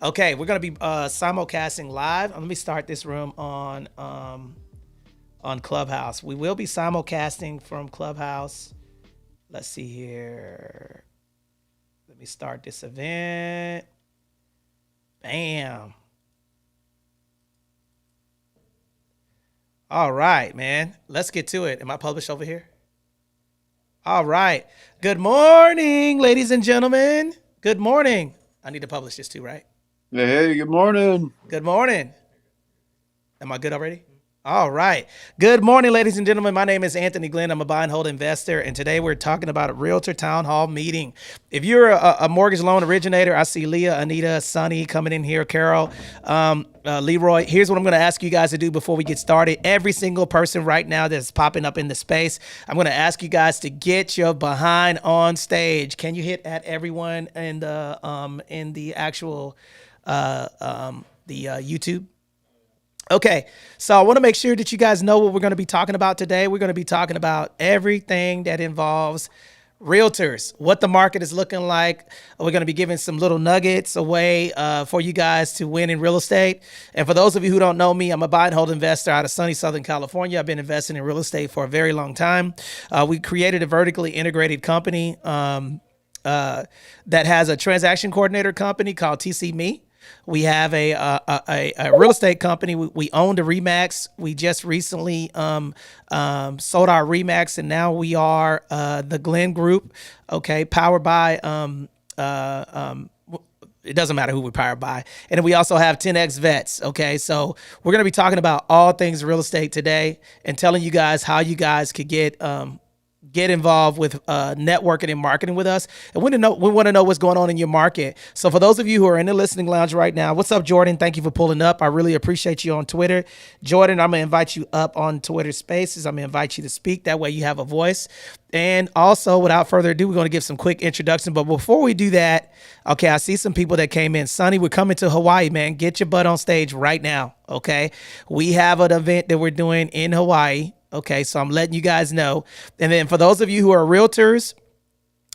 Okay, we're gonna be simulcasting live. Let me start this room on Clubhouse. We will be simulcasting from Clubhouse. Let's see here. Let me start this event. Bam. All right, man. Let's get to it. Am I published over here? All right. Good morning, ladies and gentlemen. Good morning. I need to publish this too, right? Hey, good morning. Good morning. Am I good already? All right. Good morning, ladies and gentlemen. My name is Anthony Glenn. I'm a buy and hold investor, and today we're talking about a realtor town hall meeting. If you're a mortgage loan originator, I see Leah, Anita, Sonny coming in here, Carol, Leroy. Here's what I'm going to ask you guys to do before we get started. Every single person right now that's popping up in the space, I'm going to ask you guys to get your behind on stage. Can you hit at everyone in the actual YouTube? Okay, so I want to make sure that you guys know what we're going to be talking about today. We're going to be talking about everything that involves realtors, what the market is looking like. We're going to be giving some little nuggets away for you guys to win in real estate. And for those of you who don't know me, I'm a buy and hold investor out of sunny Southern California. I've been investing in real estate for a very long time. We created a vertically integrated company that has a transaction coordinator company called TC Me. We have a real estate company. We owned a Remax. We just recently sold our Remax, and now we are the Glenn Group. Okay, powered by it doesn't matter who we're powered by. And then we also have 10X Vets. Okay, so we're gonna be talking about all things real estate today and telling you guys how you guys could get involved with networking and marketing with us. And we want to know what's going on in your market. So for those of you who are in the listening lounge right now, what's up, Jordan? Thank you for pulling up. I really appreciate you on Twitter. Jordan, I'm going to invite you up on Twitter Spaces. I'm going to invite you to speak. That way you have a voice. And also, without further ado, we're going to give some quick introduction. But before we do that, okay, I see some people that came in. Sonny, we're coming to Hawaii, man. Get your butt on stage right now, okay? We have an event that we're doing in Hawaii. Okay, so I'm letting you guys know. And then for those of you who are realtors,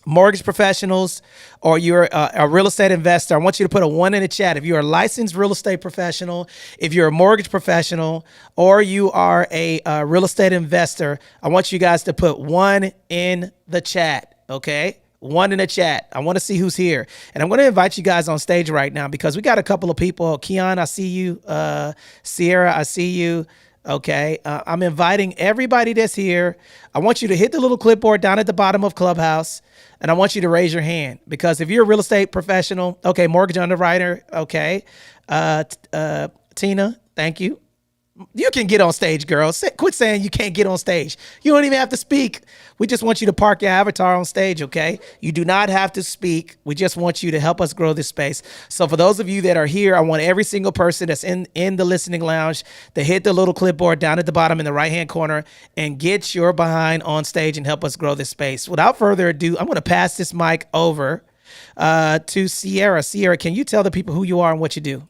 mortgage professionals, or you're a real estate investor, I want you to put a 1 in the chat. If you're a licensed real estate professional, if you're a mortgage professional, or you are a real estate investor, I want you guys to put 1 in the chat, okay? 1 in the chat. I want to see who's here. And I'm going to invite you guys on stage right now because we got a couple of people. Keon, I see you. Sierra, I see you. Okay, I'm inviting everybody that's here. I want you to hit the little clipboard down at the bottom of Clubhouse, and I want you to raise your hand because if you're a real estate professional, okay, mortgage underwriter, okay, Tina, thank you. You can get on stage, girl. Quit saying you can't get on stage. You don't even have to speak. We just want you to park your avatar on stage, okay? You do not have to speak. We just want you to help us grow this space. So for those of you that are here, I want every single person that's in the listening lounge to hit the little clipboard down at the bottom in the right-hand corner and get your behind on stage and help us grow this space. Without further ado, I'm going to pass this mic over to Sierra. Sierra, can you tell the people who you are and what you do?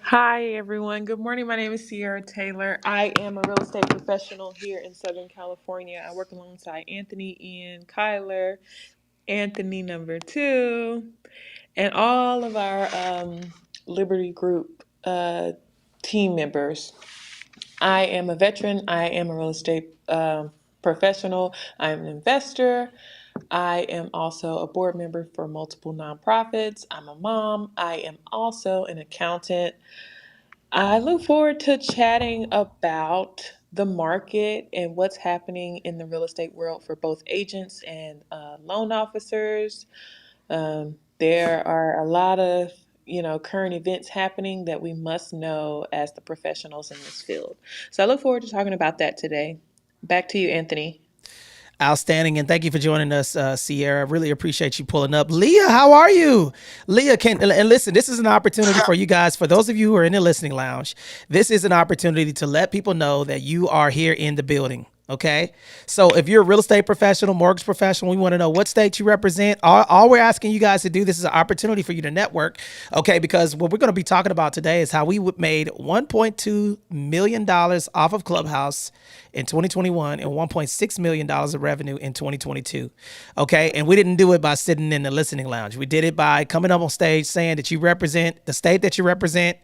Hi, everyone. Good morning. My name is Sierra Taylor. I am a real estate professional here in Southern California. I work alongside Anthony, Ian, Kyler, Anthony number 2, and all of our Liberty Group team members. I am a veteran. I am a real estate professional. I'm an investor. I am also a board member for multiple nonprofits. I'm a mom. I am also an accountant. I look forward to chatting about the market and what's happening in the real estate world for both agents and loan officers. There are a lot of current events happening that we must know as the professionals in this field. So I look forward to talking about that today. Back to you, Anthony. Outstanding, and thank you for joining us, Sierra. Really appreciate you pulling up. Leah, how are you? Leah, and listen, this is an opportunity for you guys, for those of you who are in the listening lounge, this is an opportunity to let people know that you are here in the building. Okay. So if you're a real estate professional, mortgage professional, we want to know what state you represent. All we're asking you guys to do, this is an opportunity for you to network. Okay. Because what we're going to be talking about today is how we made $1.2 million off of Clubhouse in 2021 and $1.6 million of revenue in 2022. Okay. And we didn't do it by sitting in the listening lounge. We did it by coming up on stage saying that you represent the state that you represent.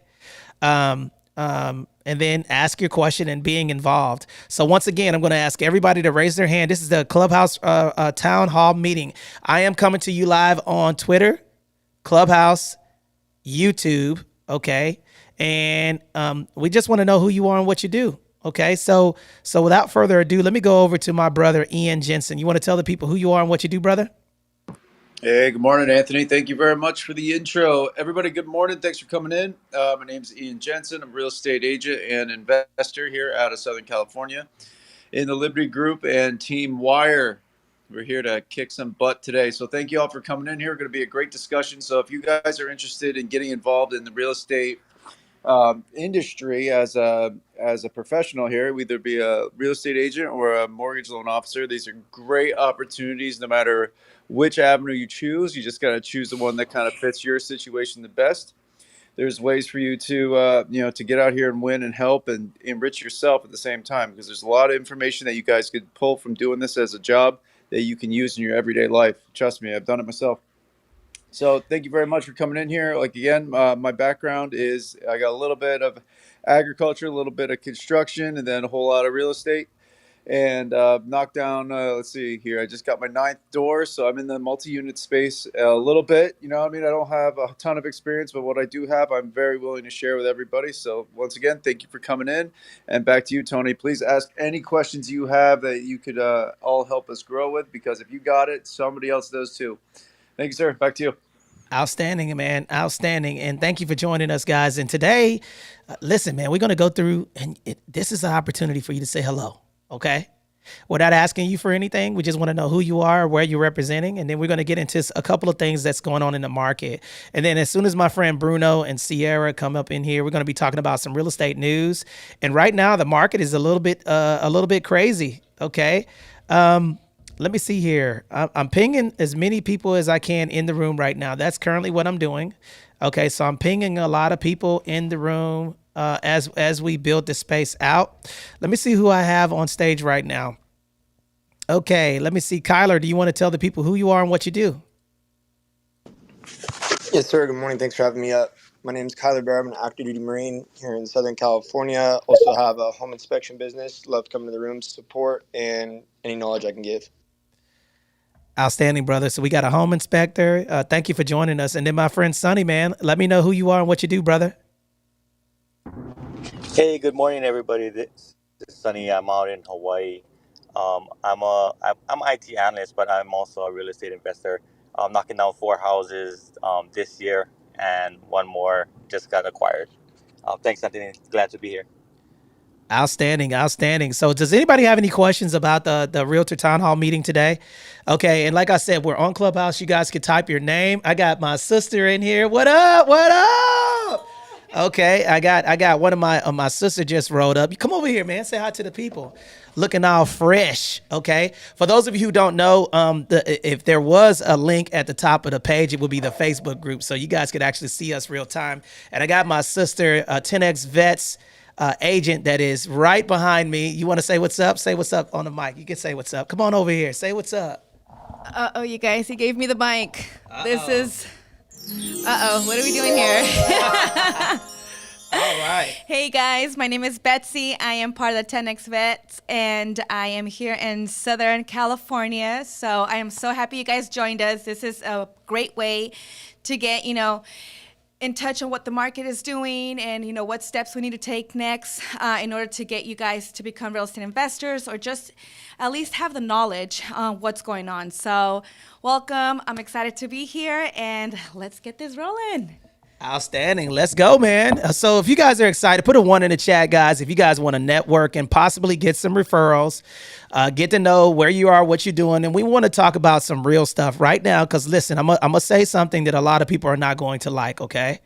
And then ask your question and being involved. So once again, I'm going to ask everybody to raise their hand. This is the Clubhouse Town Hall meeting. I am coming to you live on Twitter, Clubhouse, YouTube, okay? And we just want to know who you are and what you do, okay? So without further ado, let me go over to my brother, Ian Jensen. You want to tell the people who you are and what you do, brother? Hey, good morning, Anthony. Thank you very much for the intro. Everybody, good morning. Thanks for coming in. My name's Ian Jensen. I'm a real estate agent and investor here out of Southern California in the Liberty Group and Team Wire. We're here to kick some butt today. So thank you all for coming in here. It's going to be a great discussion. So if you guys are interested in getting involved in the real estate industry as a professional here, either be a real estate agent or a mortgage loan officer, these are great opportunities no matter which avenue you choose. You just got to choose the one that kind of fits your situation the best. There's ways for you to to get out here and win and help and enrich yourself at the same time, because there's a lot of information that you guys could pull from doing this as a job that you can use in your everyday life. Trust me, I've done it myself. So thank you very much for coming in here. Like, again, my background is I got a little bit of agriculture, a little bit of construction, and then a whole lot of real estate. And knocked down, let's see here, I just got my 9th door. So I'm in the multi-unit space a little bit. You know, I mean, I don't have a ton of experience, but what I do have, I'm very willing to share with everybody. So once again, thank you for coming in. And back to you, Tony. Please ask any questions you have that you could all help us grow with, because if you got it, somebody else does too. Thank you, sir. Back to you. Outstanding, man. Outstanding. And thank you for joining us, guys. And today, listen, man, we're going to go through, and this is an opportunity for you to say hello, okay? Without asking you for anything, we just want to know who you are, where you're representing, and then we're going to get into a couple of things that's going on in the market. And then as soon as my friend Bruno and Sierra come up in here, we're going to be talking about some real estate news. And right now, the market is a little bit crazy, okay? Let me see here. I'm pinging as many people as I can in the room right now. That's currently what I'm doing. Okay, so I'm pinging a lot of people in the room as we build this space out. Let me see who I have on stage right now. Okay, let me see. Kyler, do you want to tell the people who you are and what you do? Yes, sir. Good morning. Thanks for having me up. My name is Kyler Bear. I'm an active duty Marine here in Southern California. Also have a home inspection business. Love coming to the room to support and any knowledge I can give. Outstanding, brother. So we got a home inspector. Thank you for joining us. And then my friend Sonny, man, let me know who you are and what you do, brother. Hey, good morning, everybody. This is Sunny. I'm out in Hawaii. I'm an IT analyst, but I'm also a real estate investor. I'm knocking down 4 houses this year, and one more just got acquired. Thanks, Anthony. Glad to be here. Outstanding, outstanding. So does anybody have any questions about the Realtor Town Hall meeting today? Okay, and like I said, we're on Clubhouse. You guys can type your name. I got my sister in here. What up? What up? Okay, I got one of my sister just rolled up. You come over here, man. Say hi to the people. Looking all fresh. Okay. For those of you who don't know, if there was a link at the top of the page, it would be the Facebook group, so you guys could actually see us real time. And I got my sister, 10X Vets agent, that is right behind me. You want to say what's up? Say what's up on the mic. You can say what's up. Come on over here. Say what's up. Uh-oh, you guys, he gave me the mic. This is, what are we doing here? All right. Hey guys, my name is Betsy. I am part of the 10X Vets, and I am here in Southern California. So I am so happy you guys joined us. This is a great way to get, in touch on what the market is doing and, what steps we need to take next in order to get you guys to become real estate investors, or just at least have the knowledge on what's going on. So welcome. I'm excited to be here, and let's get this rolling. Outstanding. Let's go, man. So if you guys are excited, put a 1 in the chat, guys. If you guys want to network and possibly get some referrals, get to know where you are, what you're doing. And we want to talk about some real stuff right now, because listen, I'm going to say something that a lot of people are not going to like, okay?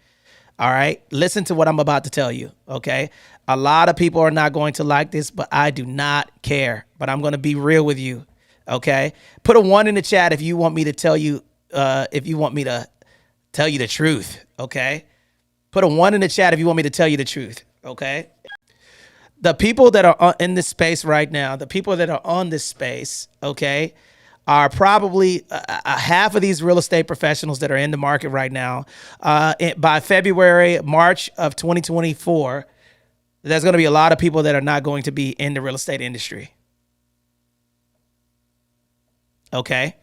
All right. Listen to what I'm about to tell you. Okay. A lot of people are not going to like this, but I do not care. But I'm going to be real with you. Okay. Put a 1 in the chat if you want me to tell you, tell you the truth. Okay. Put a 1 in the chat if you want me to tell you the truth. Okay. The people that are in this space right now, the people that are on this space, okay, are probably half of these real estate professionals that are in the market right now. By February, March of 2024, there's going to be a lot of people that are not going to be in the real estate industry. Okay.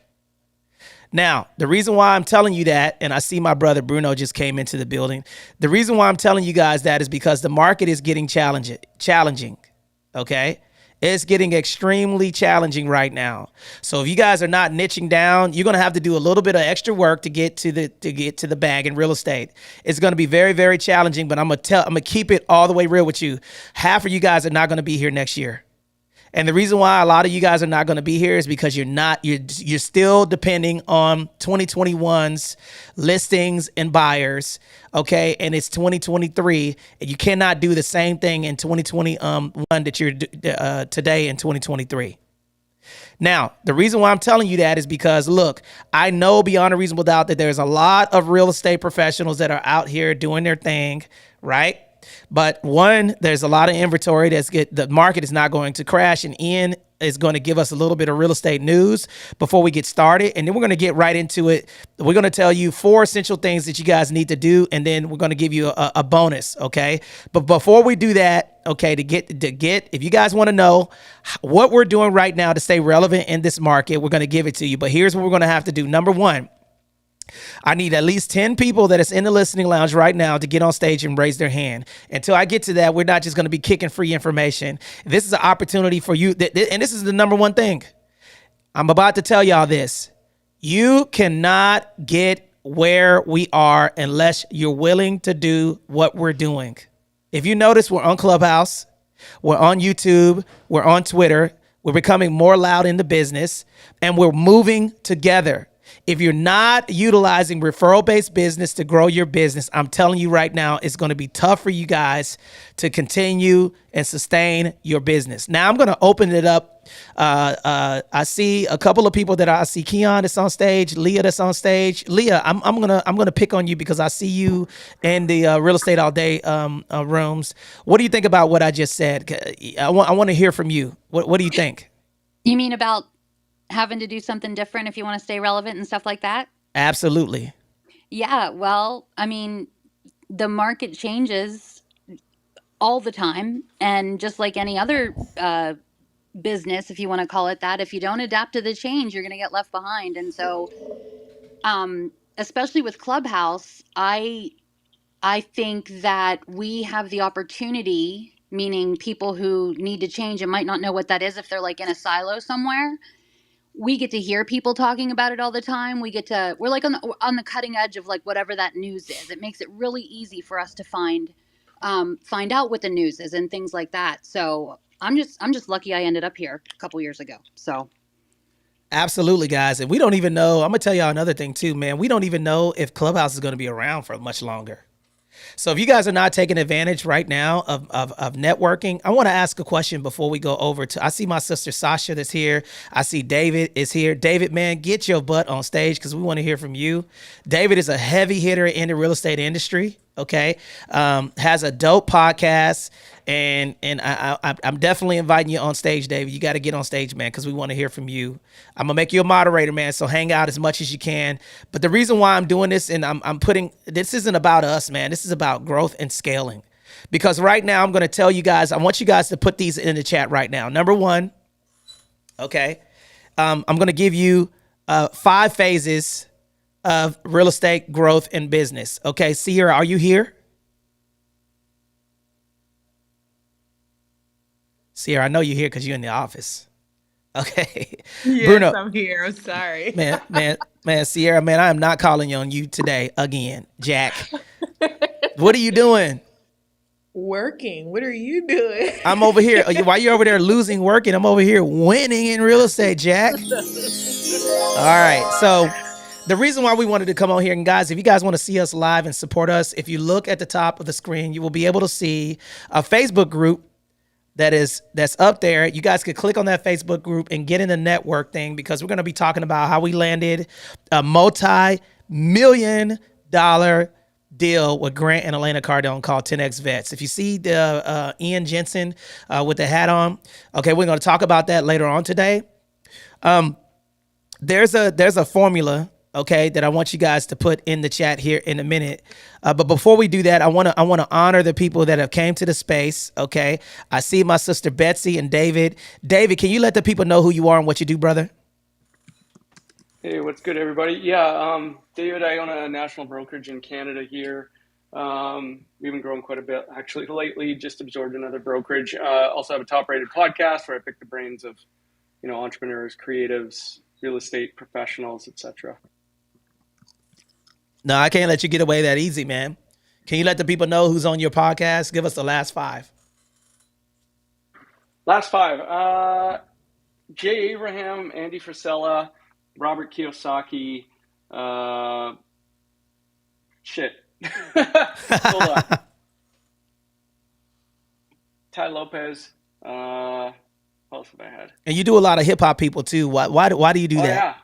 Now, the reason why I'm telling you that, and I see my brother Bruno just came into the building. The reason why I'm telling you guys that is because the market is getting challenging. Okay. It's getting extremely challenging right now. So if you guys are not niching down, you're going to have to do a little bit of extra work to get to the bag in real estate. It's going to be very, very challenging, but I'm going to keep it all the way real with you. Half of you guys are not going to be here next year. And the reason why a lot of you guys are not going to be here is because you're still depending on 2021's listings and buyers. Okay. And it's 2023 and you cannot do the same thing in 2021 that you're today in 2023. Now, the reason why I'm telling you that is because, look, I know beyond a reasonable doubt that there's a lot of real estate professionals that are out here doing their thing, right? But one, there's a lot of inventory the market is not going to crash, and Ian is going to give us a little bit of real estate news before we get started. And then we're going to get right into it. We're going to tell you 4 essential things that you guys need to do. And then we're going to give you a bonus. Okay. But before we do that, okay, if you guys want to know what we're doing right now to stay relevant in this market, we're going to give it to you. But here's what we're going to have to do. Number 1, I need at least 10 people that is in the listening lounge right now to get on stage and raise their hand. Until I get to that, we're not just going to be kicking free information. This is an opportunity for you. And this is the number 1 thing. I'm about to tell y'all this. You cannot get where we are unless you're willing to do what we're doing. If you notice, we're on Clubhouse, we're on YouTube, we're on Twitter. We're becoming more loud in the business, and we're moving together. If you're not utilizing referral-based business to grow your business, I'm telling you right now, it's going to be tough for you guys to continue and sustain your business. Now I'm going to open it up. I see a couple of people I see Keon that's on stage, Leah that's on stage. Leah, I'm gonna pick on you because I see you in the real estate all day rooms. What do you think about what I just said? I want to hear from you. What do you think? You mean about having to do something different if you want to stay relevant and stuff like that? Absolutely. Yeah, well, I mean, the market changes all the time. And just like any other business, if you want to call it that, if you don't adapt to the change, you're going to get left behind. And so, especially with Clubhouse, I think that we have the opportunity, meaning people who need to change and might not know what that is if they're like in a silo somewhere. We get to hear people talking about it all the time. We're like on the cutting edge of like whatever that news is. It makes it really easy for us to find out what the news is and things like that. So I'm just lucky I ended up here a couple years ago. So Absolutely, guys. And we don't even know, I'm gonna tell y'all another thing too, man. We don't even know if Clubhouse is gonna be around for much longer. So if you guys are not taking advantage right now of networking, I want to ask a question before we go over to, I see my sister Sasha that's here. I see David is here. David, man, get your butt on stage because we want to hear from you. David is a heavy hitter in the real estate industry. Okay. Has a dope podcast. And I'm definitely inviting you on stage, David. You got to get on stage, man, because we want to hear from you. I'm going to make you a moderator, man, so hang out as much as you can. But the reason why I'm doing this, and I'm putting, this isn't about us, man. This is about growth and scaling. Because right now, I'm going to tell you guys, I want you guys to put these in the chat right now. Number 1, okay, I'm going to give you 5 phases of real estate growth and business. Okay, Sierra, are you here? Sierra, I know you're here because you're in the office. Okay. Yes, Bruno. I'm here. I'm sorry. Man, Sierra, man, I am not calling on you today again, Jack. What are you doing? Working. What are you doing? I'm over here. While you're over there losing working, I'm over here winning in real estate, Jack. All right. So The reason why we wanted to come on here, and guys, if you guys want to see us live and support us, if you look at the top of the screen, you will be able to see a Facebook group that's up there. You guys could click on that Facebook group and get in the network thing, because we're going to be talking about how we landed a multi-million-dollar deal with Grant and Elena Cardone called 10X Vets. If you see the Ian Jensen with the hat on, okay, we're going to talk about that later on today. There's a formula, okay, that I want you guys to put in the chat here in a minute. But before we do that, I want to honor the people that have came to the space. Okay, I see my sister Betsy and David. David, can you let the people know who you are and what you do, brother? Hey, what's good, everybody? Yeah, David, I own a national brokerage in Canada here. We've been growing quite a bit actually lately. Just absorbed another brokerage. Also have a top-rated podcast where I pick the brains of, entrepreneurs, creatives, real estate professionals, etc. No, I can't let you get away that easy, man. Can you let the people know who's on your podcast? Give us the last five. Last five: Jay Abraham, Andy Frisella, Robert Kiyosaki. Shit. Hold on. Ty Lopez. What else have I had? And you do a lot of hip hop people too. Why do you do that? Yeah.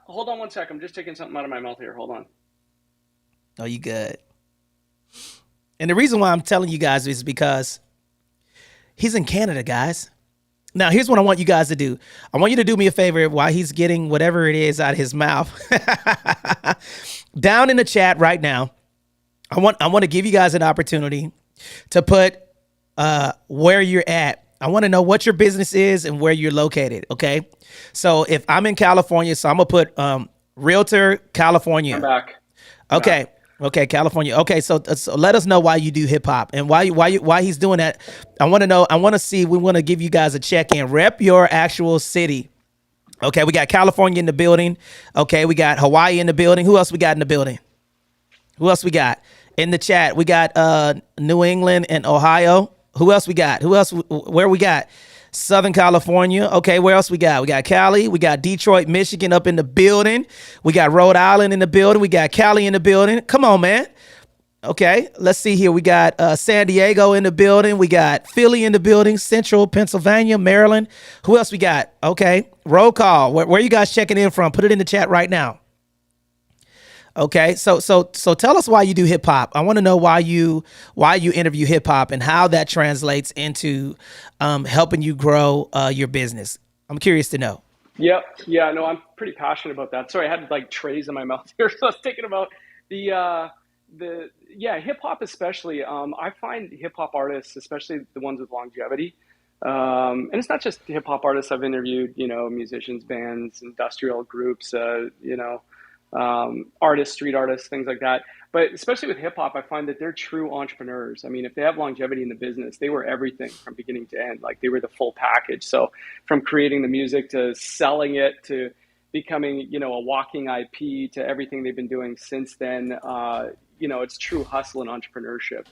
Hold on one sec. I'm just taking something out of my mouth here. Hold on. Oh, you good. And the reason why I'm telling you guys is because he's in Canada, guys. Now, here's what I want you guys to do. I want you to do me a favor while he's getting whatever it is out of his mouth. Down in the chat right now, I want to give you guys an opportunity to put where you're at. I want to know what your business is and where you're located, okay? So if I'm in California, so I'm going to put Realtor, California. I'm back. Okay. Okay, California. Okay, so let us know why you do hip hop and why he's doing that. I want to know. I want to see. We want to give you guys a check-in. Rep your actual city. Okay, we got California in the building. Okay, we got Hawaii in the building. Who else we got in the building? Who else we got in the chat? We got New England and Ohio. Who else we got? Who else? Where we got? Southern California. Okay, where else we got? We got Cali. We got Detroit, Michigan up in the building. We got Rhode Island in the building. We got Cali in the building. Come on, man. Okay, let's see here. We got San Diego in the building. We got Philly in the building. Central Pennsylvania, Maryland. Who else we got? Okay, roll call. Where you guys checking in from? Put it in the chat right now. Okay, so tell us why you do hip hop. I want to know why you interview hip hop and how that translates into helping you grow your business. I'm curious to know. Yeah, no, I'm pretty passionate about that. Sorry, I had like trays in my mouth here, so I was thinking about the hip hop especially. I find hip hop artists, especially the ones with longevity, and it's not just hip hop artists. I've interviewed, musicians, bands, industrial groups, artists, street artists, things like that. But especially with hip hop, I find that they're true entrepreneurs. I mean, if they have longevity in the business, they were everything from beginning to end. Like they were the full package. So from creating the music to selling it to becoming, a walking IP to everything they've been doing since then. It's true hustle and entrepreneurship,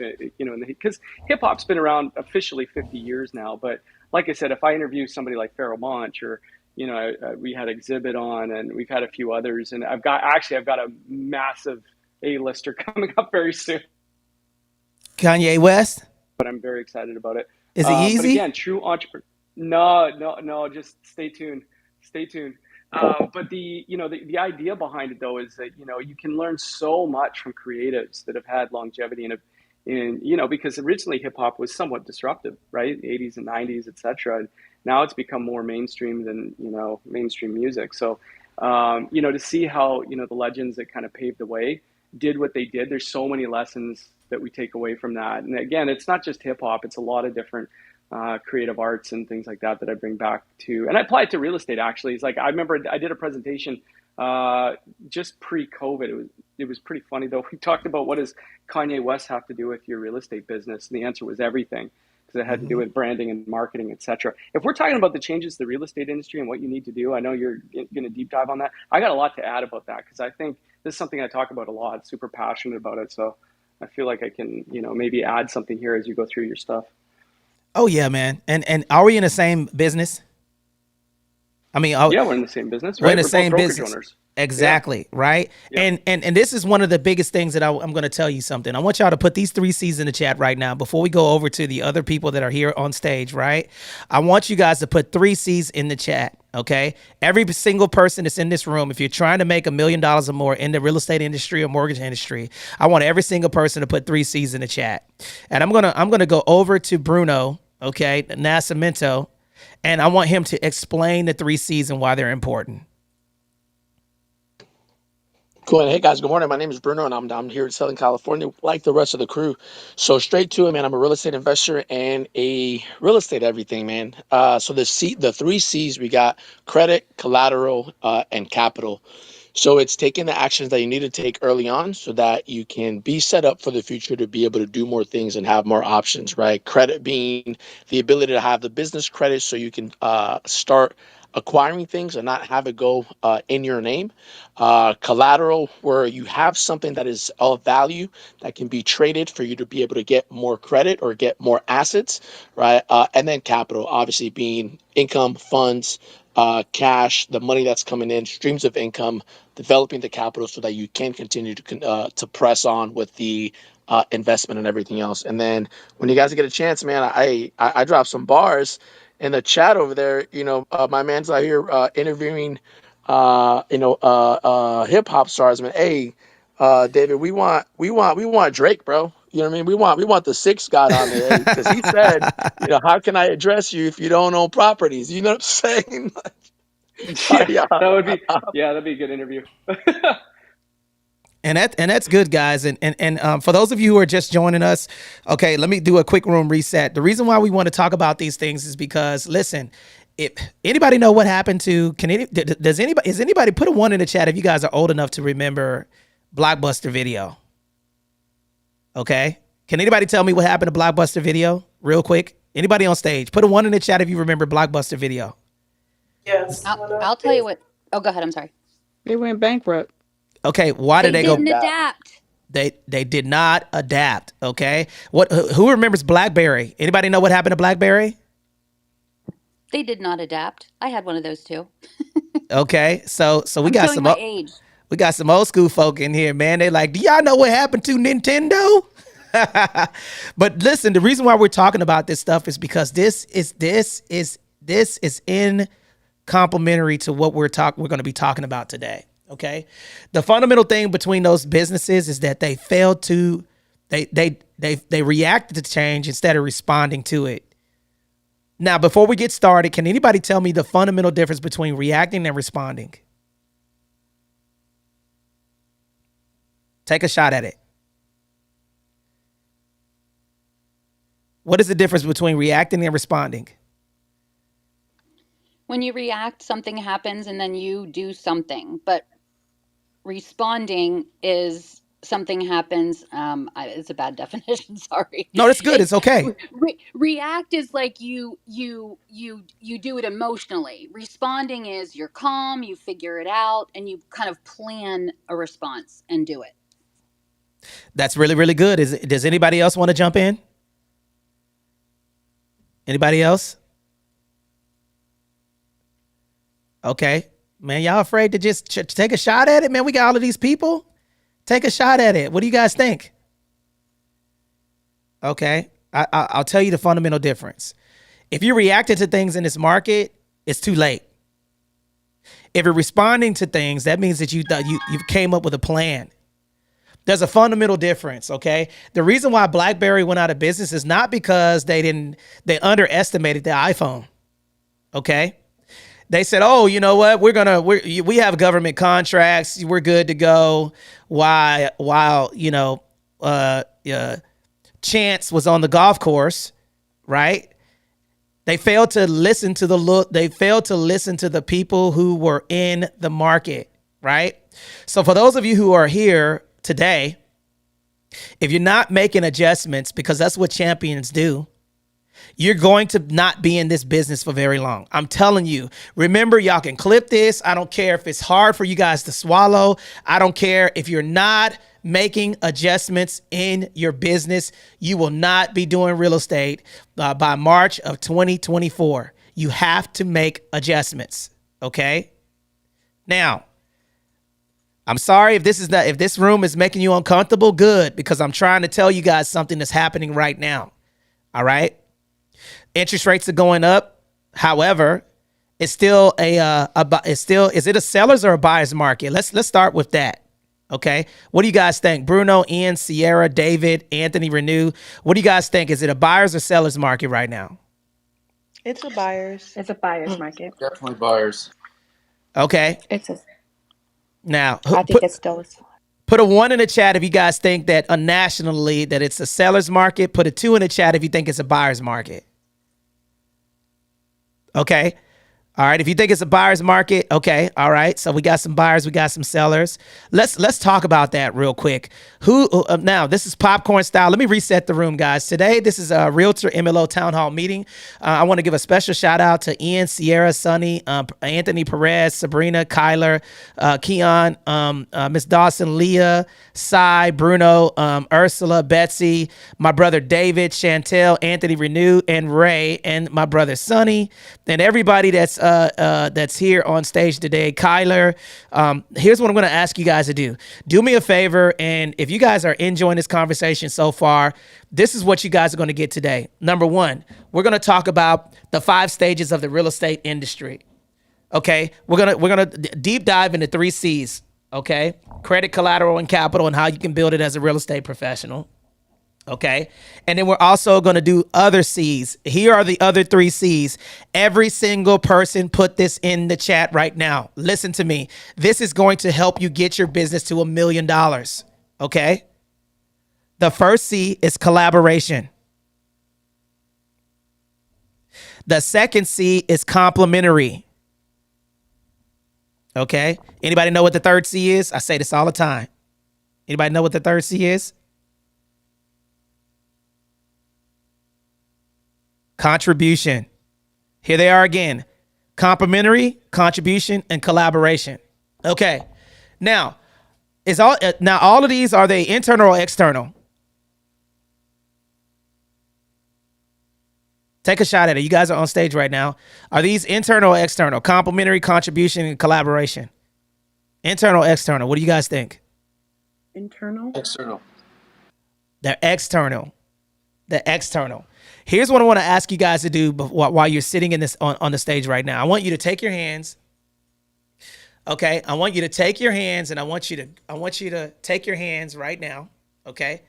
because hip hop's been around officially 50 years now. But like I said, if I interview somebody like Pharoah Monch or we had Exhibit on, and we've had a few others, and I've got a massive A-lister coming up very soon. Kanye West? But I'm very excited about it. Is it easy? But again, true entrepreneur. No, just stay tuned. But the idea behind it though is that, you can learn so much from creatives that have had longevity because originally hip hop was somewhat disruptive, right? 80s and 90s, etc. And now it's become more mainstream than, mainstream music. So, to see how, the legends that kind of paved the way did what they did, there's so many lessons that we take away from that. And again, it's not just hip hop, it's a lot of different creative arts and things like that I bring back to, and I apply it to real estate actually. It's like, I remember I did a presentation just pre-COVID. It was pretty funny though. We talked about what does Kanye West have to do with your real estate business? And the answer was everything, because it had to do with branding and marketing, etc. If we're talking about the changes to the real estate industry and what you need to do, I know you're going to deep dive on that. I got a lot to add about that, because I think this is something I talk about a lot, super passionate about it. So I feel like I can, maybe add something here as you go through your stuff. Oh yeah, man. And are we in the same business? I mean, Yeah, we're in the same business, we're in right? the We're both same brokerage business. owners. Yeah. Exactly. Right. Yeah. And this is one of the biggest things that I'm going to tell you something. I want y'all to put these 3 C's in the chat right now before we go over to the other people that are here on stage. Right. I want you guys to put 3 C's in the chat. Okay. Every single person that's in this room, if you're trying to make $1 million or more in the real estate industry or mortgage industry, I want every single person to put 3 C's in the chat. And I'm going to go over to Bruno. Okay. Nascimento. And I want him to explain the 3 C's and why they're important. Cool. Hey guys, good morning. My name is Bruno and I'm here in Southern California like the rest of the crew. So straight to it, man. I'm a real estate investor and a real estate everything, man. So the 3 C's we got: credit, collateral, and capital. So it's taking the actions that you need to take early on so that you can be set up for the future to be able to do more things and have more options, right? Credit being the ability to have the business credit so you can start acquiring things and not have it go in your name. Collateral, where you have something that is of value that can be traded for you to be able to get more credit or get more assets, right? And then capital, obviously being income, funds, cash, the money that's coming in, streams of income, developing the capital so that you can continue to press on with the investment and everything else. And then when you guys get a chance, man, I dropped some bars in the chat over there. My man's out here interviewing, hip hop stars, man. Hey, David, we want Drake, bro. You know what I mean? We want the 6 God on there, because he said, how can I address you if you don't own properties? You know what I'm saying? Yeah, yeah. that'd be a good interview. And that's good, guys. And for those of you who are just joining us, okay, let me do a quick room reset. The reason why we want to talk about these things is because, listen, if anybody know what happened to, is anybody put a 1 in the chat if you guys are old enough to remember Blockbuster Video? Okay. Can anybody tell me what happened to Blockbuster Video real quick? Anybody on stage? Put a 1 in the chat if you remember Blockbuster Video. Yes. I'll tell you what. Oh, go ahead. I'm sorry. They went bankrupt. Okay, why did They they go? didn't adapt. They did not adapt. Okay, who remembers BlackBerry? Anybody know what happened to BlackBerry? They did not adapt. I had one of those too. Okay, so we I'm got showing some my age. we got some old school folk in here, man. They like, do y'all know what happened to Nintendo? But listen, the reason why we're talking about this stuff is because this is in complementary to what we're going to be talking about today. Okay, the fundamental thing between those businesses is that they failed to they reacted to change instead of responding to it. Now, before we get started, can anybody tell me the fundamental difference between reacting and responding? Take a shot at it. What is the difference between reacting and responding? When you react, something happens and then you do something. But responding is something happens. It's a bad definition. Sorry. No, that's good. It's okay. React is like you do it emotionally. Responding is you're calm, you figure it out, and you kind of plan a response and do it. That's really, really good. Does anybody else want to jump in? Anybody else? Okay. Man, y'all afraid to just take a shot at it? Man, we got all of these people. Take a shot at it. What do you guys think? Okay. I'll tell you the fundamental difference. If you're reacting to things in this market, it's too late. If you're responding to things, that means that you came up with a plan. There's a fundamental difference, okay? The reason why BlackBerry went out of business is not because they underestimated the iPhone, okay? They said, oh, you know what? We have government contracts. We're good to go. While Chance was on the golf course, right? They failed to listen to the people who were in the market, right? So for those of you who are here today, if you're not making adjustments, because that's what champions do, you're going to not be in this business for very long. I'm telling you. Remember, y'all can clip this. I don't care if it's hard for you guys to swallow. I don't care if you're not making adjustments in your business. You will not be doing real estate by March of 2024. You have to make adjustments. Okay. Now, I'm sorry if this room is making you uncomfortable. Good, because I'm trying to tell you guys something that's happening right now. All right. Interest rates are going up. However, it's still is it a seller's or a buyer's market? Let's start with that. Okay. What do you guys think? Bruno, Ian, Sierra, David, Anthony, Renew. What do you guys think? Is it a buyer's or seller's market right now? It's a buyer's. It's a buyer's market. Definitely buyers. Okay. It's a. Now I think it's still a. put a 1 in the chat if you guys think that nationally that it's a seller's market. Put a 2 in the chat if you think it's a buyer's market. Okay. All right. If you think it's a buyer's market, okay. All right. So we got some buyers, we got some sellers. Let's talk about that real quick. Now this is popcorn style. Let me reset the room, guys. Today, this is a Realtor MLO Town Hall meeting. I want to give a special shout out to Ian, Sierra, Sonny, Anthony Perez, Sabrina, Kyler, Keon, Miss Dawson, Leah, Cy, Bruno, Ursula, Betsy, my brother David, Chantel, Anthony Renew, and Ray, and my brother Sonny, and everybody that's here on stage today. Kyler, here's what I'm going to ask you guys to do. Do me a favor, and if you guys are enjoying this conversation so far, this is what you guys are going to get today. Number one, we're going to talk about the 5 stages of the real estate industry. Okay, we're gonna deep dive into 3 C's. Okay, credit, collateral, and capital, and how you can build it as a real estate professional. Okay. And then we're also going to do other C's. Here are the other 3 C's. Every single person put this in the chat right now. Listen to me. This is going to help you get your business to $1 million. Okay. The first C is collaboration. The second C is complementary. Okay. Anybody know what the third C is? I say this all the time. Anybody know what the third C is? Contribution. Here they are again. Complementary, contribution, and collaboration. Okay. Now, all of these, are they internal or external? Take a shot at it. You guys are on stage right now. Are these internal or external? Complementary, contribution, and collaboration. Internal, external. What do you guys think? Internal. External. They're external. They're external. Here's what I want to ask you guys to do while you're sitting in this on the stage right now. I want you to take your hands. Okay, I want you to take your hands, and I want you to take your hands right now. Okay,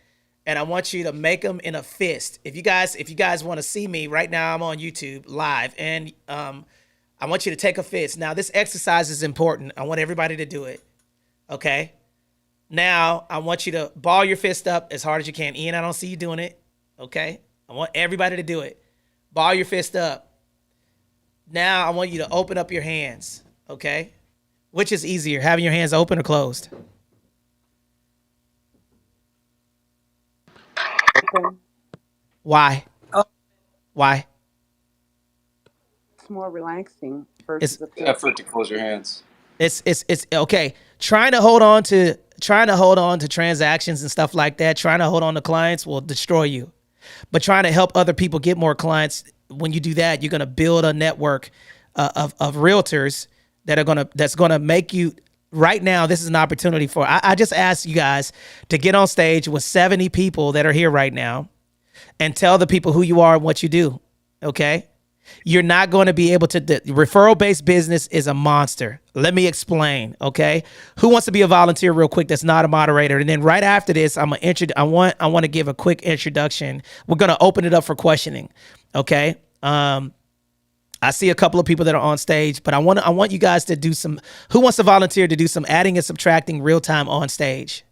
and I want you to make them in a fist. If you guys want to see me right now, I'm on YouTube live, and I want you to take a fist. Now, this exercise is important. I want everybody to do it. Okay. Now, I want you to ball your fist up as hard as you can. Ian, I don't see you doing it. Okay. I want everybody to do it. Ball your fist up. Now I want you to open up your hands. Okay. Which is easier, having your hands open or closed? Open. Why? Why? It's more relaxing versus a fist. Effort to close your hands. It's okay. Trying to hold on to transactions and stuff like that, trying to hold on to clients will destroy you. But trying to help other people get more clients, when you do that, you're going to build a network of realtors that's going to make you. Right now, this is an opportunity for. I just asked you guys to get on stage with 70 people that are here right now, and tell the people who you are and what you do. Okay, you're not going to be able to. Referral-based business is a monster. Let me explain. Okay, who wants to be a volunteer real quick? That's not a moderator. And then right after this, I want to give a quick introduction. We're going to open it up for questioning. Okay. I see a couple of people that are on stage, but I want you guys to do some. Who wants to volunteer to do some adding and subtracting real time on stage?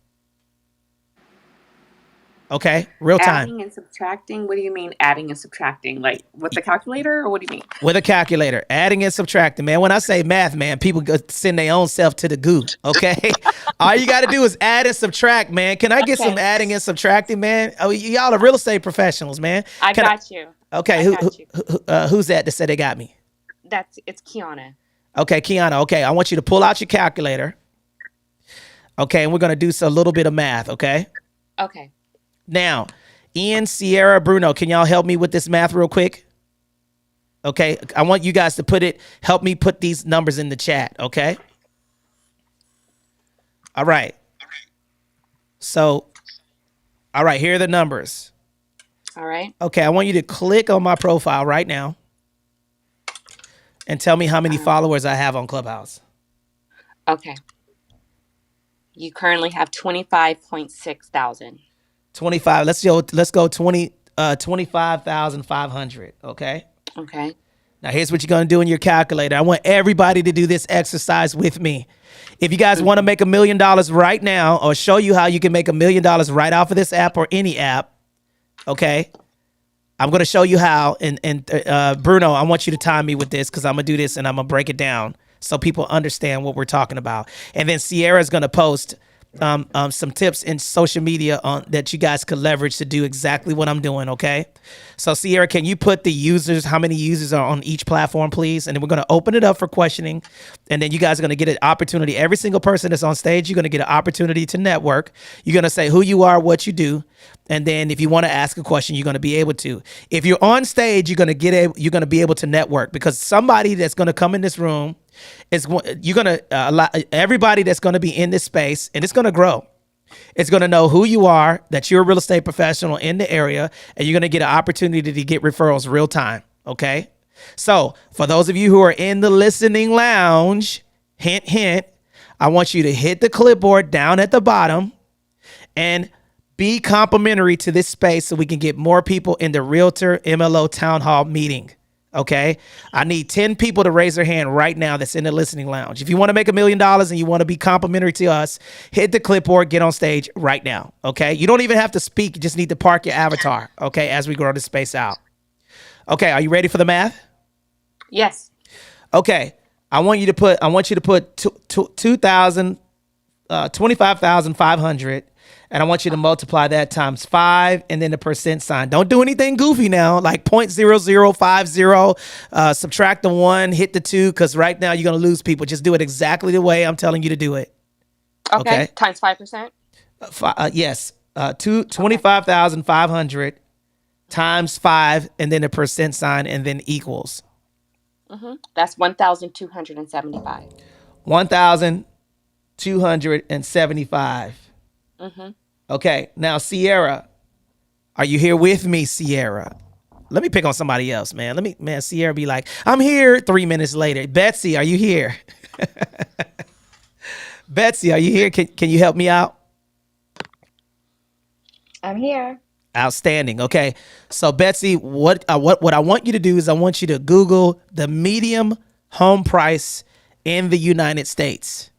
Okay, real time. Adding and subtracting? What do you mean adding and subtracting? Like with the calculator, or what do you mean? With a calculator, adding and subtracting, man. When I say math, man, people go send their own self to the goo, okay? All you got to do is add and subtract, man. Can I get some adding and subtracting, man? Oh, y'all are real estate professionals, man. I got you. Okay, who's that said they got me? It's Kiana. Okay, Kiana, okay. I want you to pull out your calculator. Okay, and we're going to do a little bit of math, okay? Okay. Now, Ian, Sierra, Bruno, can y'all help me with this math real quick? Okay, I want you guys to help me put these numbers in the chat. Okay. All right. So, all right, here are the numbers. All right. Okay, I want you to click on my profile right now and tell me how many followers I have on Clubhouse. Okay. You currently have 25.6 thousand. 25. Let's go 25,500. Okay. Okay. Now here's what you're gonna do in your calculator. I want everybody to do this exercise with me. If you guys want to make $1 million right now, or show you how you can make $1 million right off of this app or any app, okay? I'm gonna show you how. And Bruno, I want you to time me with this because I'm gonna do this and I'm gonna break it down so people understand what we're talking about. And then Sierra's gonna post some tips in social media that you guys could leverage to do exactly what I'm doing, okay? So Sierra, can you put the users, how many users are on each platform, please? And then we're going to open it up for questioning. And then you guys are going to get an opportunity. Every single person that's on stage, you're going to get an opportunity to network. You're going to say who you are, what you do. And then if you want to ask a question, you're going to be able to. If you're on stage, you're going to be able to network, because somebody that's going to come in this room everybody that's going to be in this space, and it's going to grow. It's going to know who you are, that you're a real estate professional in the area, and you're going to get an opportunity to get referrals real time. Okay. So for those of you who are in the listening lounge, hint, hint, I want you to hit the clipboard down at the bottom and be complimentary to this space so we can get more people in the Realtor MLO Town Hall meeting. Okay. I need 10 people to raise their hand right now that's in the listening lounge. If you want to make $1 million and you want to be complimentary to us, hit the clipboard, get on stage right now. Okay. You don't even have to speak. You just need to park your avatar. Okay. As we grow this space out. Okay. Are you ready for the math? Yes. Okay. I want you to put 25,500. And I want you to multiply that times 5 and then the percent sign. Don't do anything goofy now, like 0.0050. Subtract the 1, hit the 2, because right now you're going to lose people. Just do it exactly the way I'm telling you to do it. Okay. Times 5%? Yes. 25,500 times 5 and then the percent sign and then equals. That's 1,275. 1,275. Okay, now Sierra, are you here with me, Sierra? Let me pick on somebody else, man. Sierra be like, I'm here 3 minutes later. Betsy, are you here? Betsy, are you here? Can you help me out? I'm here. Outstanding. Okay, so Betsy, what I want you to do is I want you to Google the medium home price in the United States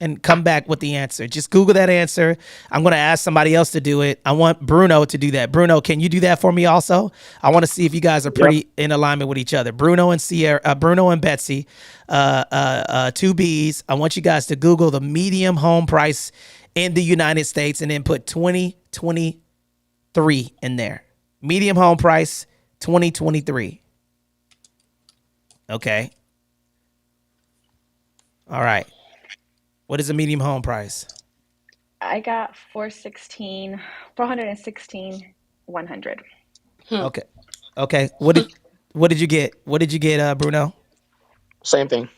and come back with the answer. Just Google that answer. I'm going to ask somebody else to do it. I want Bruno to do that. Bruno, can you do that for me also? I want to see if you guys are pretty in alignment with each other. Bruno and Betsy, two B's. I want you guys to Google the medium home price in the United States and then put 2023 in there. Medium home price 2023. Okay. All right. What is a medium home price? I got 416, 100. Okay. Okay. What did you get? What did you get, Bruno? Same thing.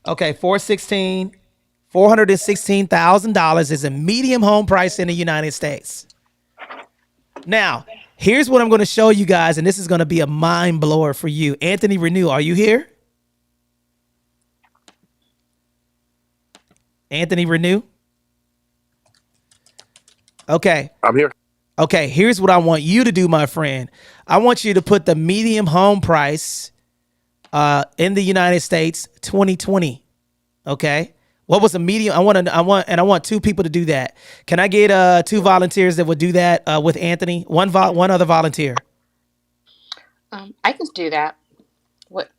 Okay, $416,000 is a medium home price in the United States. Now, here's what I'm going to show you guys, and this is going to be a mind blower for you. Anthony Renew, are you here? Anthony Renew? Okay. I'm here. Okay, here's what I want you to do, my friend. I want you to put the medium home price in the United States 2020. Okay? What was the medium? I want two people to do that. Can I get 2 volunteers that would do that with Anthony? One other volunteer. I could do that. What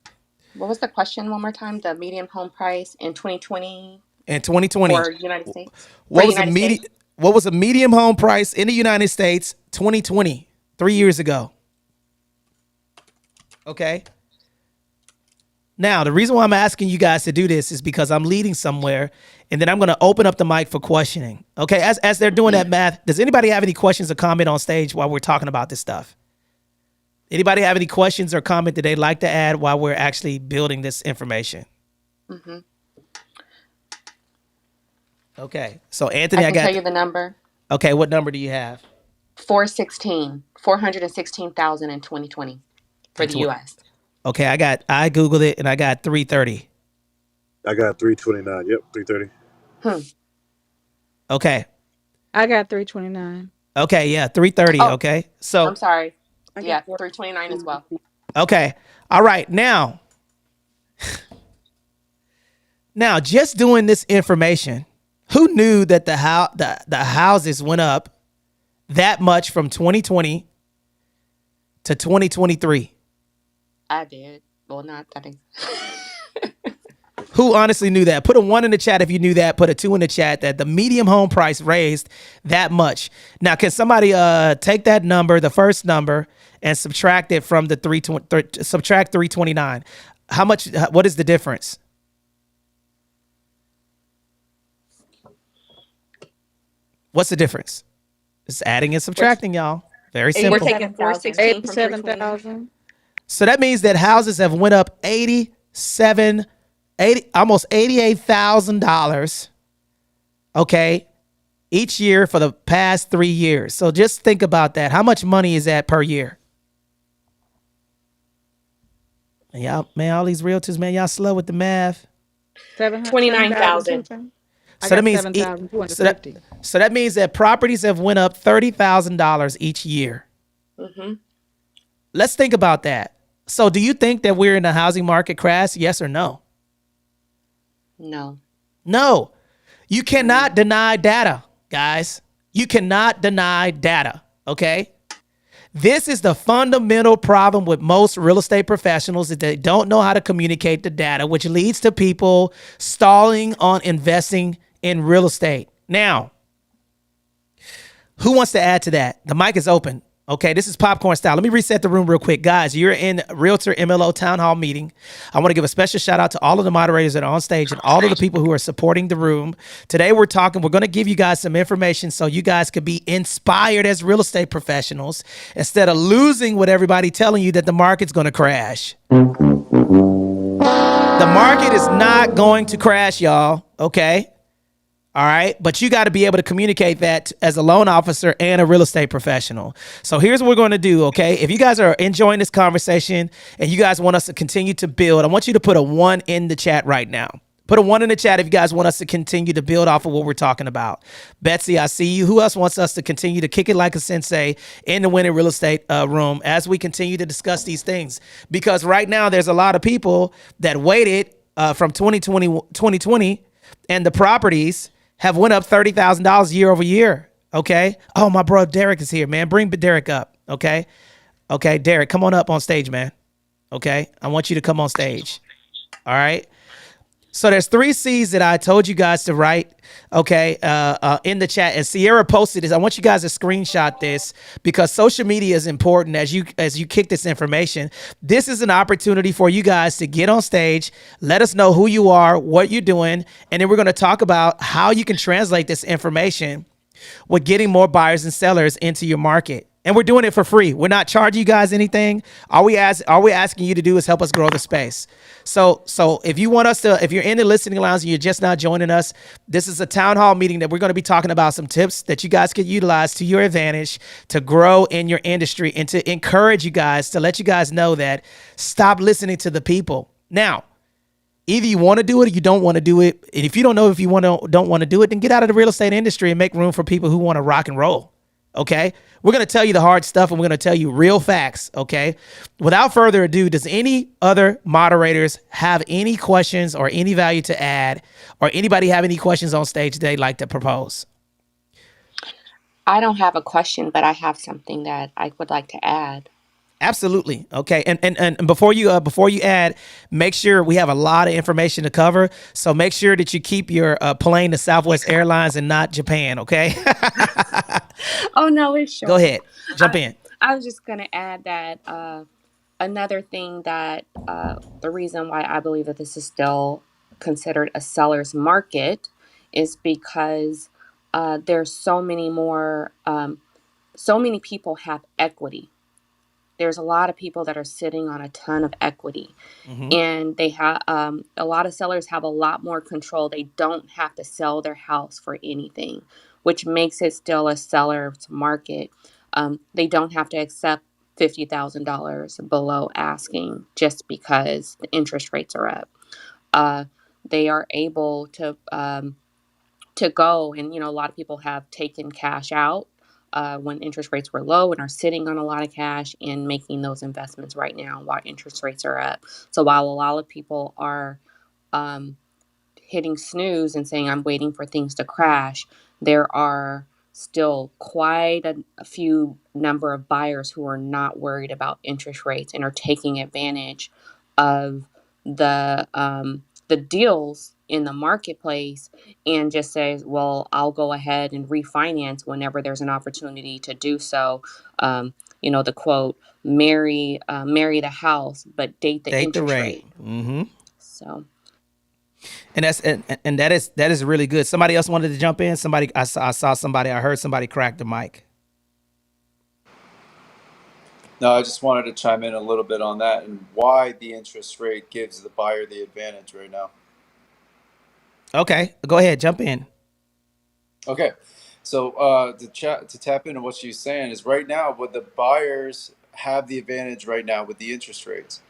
was the question one more time? The median home price in 2020 In 2020. for United States? What was a medium home price in the United States 2020, 3 years ago? Okay. Now, the reason why I'm asking you guys to do this is because I'm leading somewhere, and then I'm going to open up the mic for questioning. Okay, as they're doing that math, does anybody have any questions or comment on stage while we're talking about this stuff? Anybody have any questions or comment that they'd like to add while we're actually building this information? Mm-hmm. Okay. So Anthony, I I can tell got. you the number. Okay, what number do you have? 416,000 in 2020 for In the US. Okay, I Googled it and I got 330. I got 329. Yep, 330. Okay. I got 329. Okay, yeah, 330. Oh, Okay. I'm So, sorry. I Yeah, got 4. 329 as well. okay. All right. Now just doing this information, who knew that the houses went up that much from 2020 to 2023? I did. Well, not that. Who honestly knew that? Put a 1 in the chat if you knew that. Put a 2 in the chat that the medium home price raised that much. Now, can somebody take that number, the first number, and subtract it from the subtract 329? How much? What is the difference? What's the difference? It's adding and subtracting, y'all. Very We're simple. taking 416 from 329. 87,000. So that means that houses have went up almost $88,000. Okay, each year for the past 3 years. So just think about that. How much money is that per year? And y'all, man, all these realtors, man, y'all slow with the math. 29,000. So that means so that means that properties have went up $30,000 each year. Mm-hmm. Let's think about that. So do you think that we're in a housing market crash? Yes or no? No. No. You cannot deny data, guys. You cannot deny data, okay? This is the fundamental problem with most real estate professionals, that they don't know how to communicate the data, which leads to people stalling on investing in real estate. Now, who wants to add to that? The mic is open. Okay, this is popcorn style. Let me reset the room real quick. Guys, you're in Realtor MLO Town Hall meeting. I want to give a special shout out to all of the moderators that are on stage and all of the people who are supporting the room. Today we're going to give you guys some information so you guys could be inspired as real estate professionals instead of losing what everybody telling you that the market's going to crash. The market is not going to crash, y'all. Okay. All right. But you got to be able to communicate that as a loan officer and a real estate professional. So here's what we're going to do. Okay. If you guys are enjoying this conversation and you guys want us to continue to build, I want you to put a 1 in the chat right now. Put a 1 in the chat if you guys want us to continue to build off of what we're talking about. Betsy, I see you. Who else wants us to continue to kick it like a sensei in the winning real estate room as we continue to discuss these things? Because right now there's a lot of people that waited from 2020 and the properties have went up $30,000 year over year. Okay. Oh, my bro Derek is here, man. Bring Derek up. Okay. Okay, Derek, come on up on stage, man. Okay. I want you to come on stage. All right. So there's 3 C's that I told you guys to write, okay, in the chat. And Sierra posted this. I want you guys to screenshot this because social media is important as you kick this information. This is an opportunity for you guys to get on stage, let us know who you are, what you're doing, and then we're going to talk about how you can translate this information with getting more buyers and sellers into your market. And we're doing it for free. We're not charging you guys anything. All we're asking you to do is help us grow the space. So if you want us to, if you're in the listening lounge and you're just now joining us, this is a town hall meeting that we're going to be talking about some tips that you guys could utilize to your advantage to grow in your industry and to encourage you guys, to let you guys know that stop listening to the people. Now, either you want to do it or you don't want to do it. And if you don't know if you don't want to do it, then get out of the real estate industry and make room for people who want to rock and roll. Okay. We're going to tell you the hard stuff and we're going to tell you real facts. Okay. Without further ado, does any other moderators have any questions or any value to add, or anybody have any questions on stage they'd like to propose? I don't have a question, but I have something that I would like to add. Absolutely. Okay. And before you add, make sure we have a lot of information to cover. So make sure that you keep your plane to Southwest Airlines and not Japan. Okay. Oh, no, it's sure. Go ahead. Jump in. I was just going to add that another thing that the reason why I believe that this is still considered a seller's market is because there's so many people have equity. there's a lot of people that are sitting on a ton of equity, Mm-hmm. and they have a lot of sellers have a lot more control. They don't have to sell their house for anything, which makes it still a seller's market. They don't have to accept $50,000 below asking just because the interest rates are up. Uh, they are able to go, and a lot of people have taken cash out when interest rates were low and are sitting on a lot of cash and making those investments right now while interest rates are up. So while a lot of people are um, hitting snooze and saying, I'm waiting for things to crash, there are still quite a few number of buyers who are not worried about interest rates and are taking advantage of the deals in the marketplace, and just says, well, I'll go ahead and refinance whenever there's an opportunity to do so. The quote, marry the house, but date the Date the interest rate. rate. Mm-hmm. So And that is really good. Somebody else wanted to jump in. I saw somebody. I heard somebody crack the mic. No, I just wanted to chime in a little bit on that and why the interest rate gives the buyer the advantage right now. Okay, go ahead, jump in. Okay, so to tap into what she's saying is right now, what the buyers have the advantage right now with the interest rates.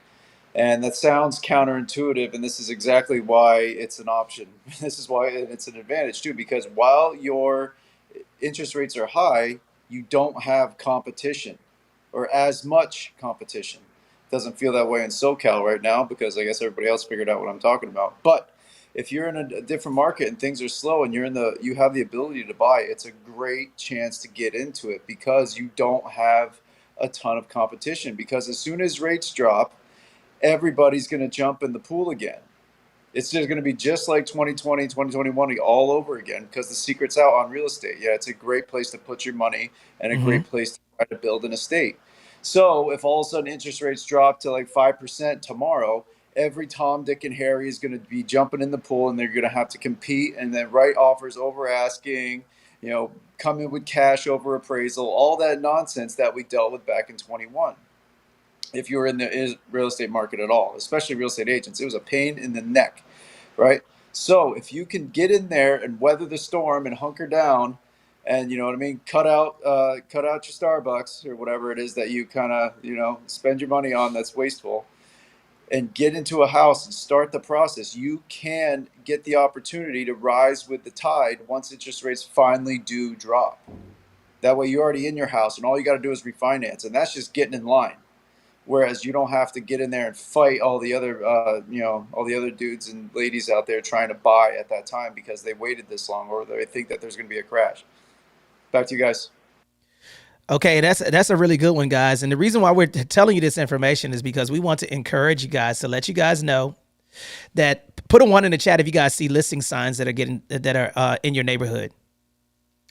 And that sounds counterintuitive, and this is exactly why it's an option. This is why it's an advantage too, because while your interest rates are high, you don't have competition or as much competition. Doesn't feel that way in SoCal right now because I guess everybody else figured out what I'm talking about. But if you're in a different market and things are slow and you have the ability to buy, it's a great chance to get into it because you don't have a ton of competition. Because as soon as rates drop, everybody's going to jump in the pool again. It's just going to be just like 2020, 2021 all over again because the secret's out on real estate. Yeah, it's a great place to put your money and a Mm-hmm. great place to try to build an estate. So if all of a sudden interest rates drop to like 5% tomorrow, every Tom, Dick, and Harry is going to be jumping in the pool and they're going to have to compete and then write offers over asking, come in with cash over appraisal, all that nonsense that we dealt with back in 21. If you were in the real estate market at all, especially real estate agents, it was a pain in the neck, right? So if you can get in there and weather the storm and hunker down, and you know what I mean, cut out your Starbucks or whatever it is that you kind of spend your money on that's wasteful, and get into a house and start the process, you can get the opportunity to rise with the tide once interest rates finally do drop. That way, you're already in your house, and all you got to do is refinance, and that's just getting in line. Whereas you don't have to get in there and fight all the other, all the other dudes and ladies out there trying to buy at that time because they waited this long or they think that there's going to be a crash. Back to you guys. Okay, that's a really good one, guys. And the reason why we're telling you this information is because we want to encourage you guys to let you guys know that put a 1 in the chat if you guys see listing signs that are in your neighborhood.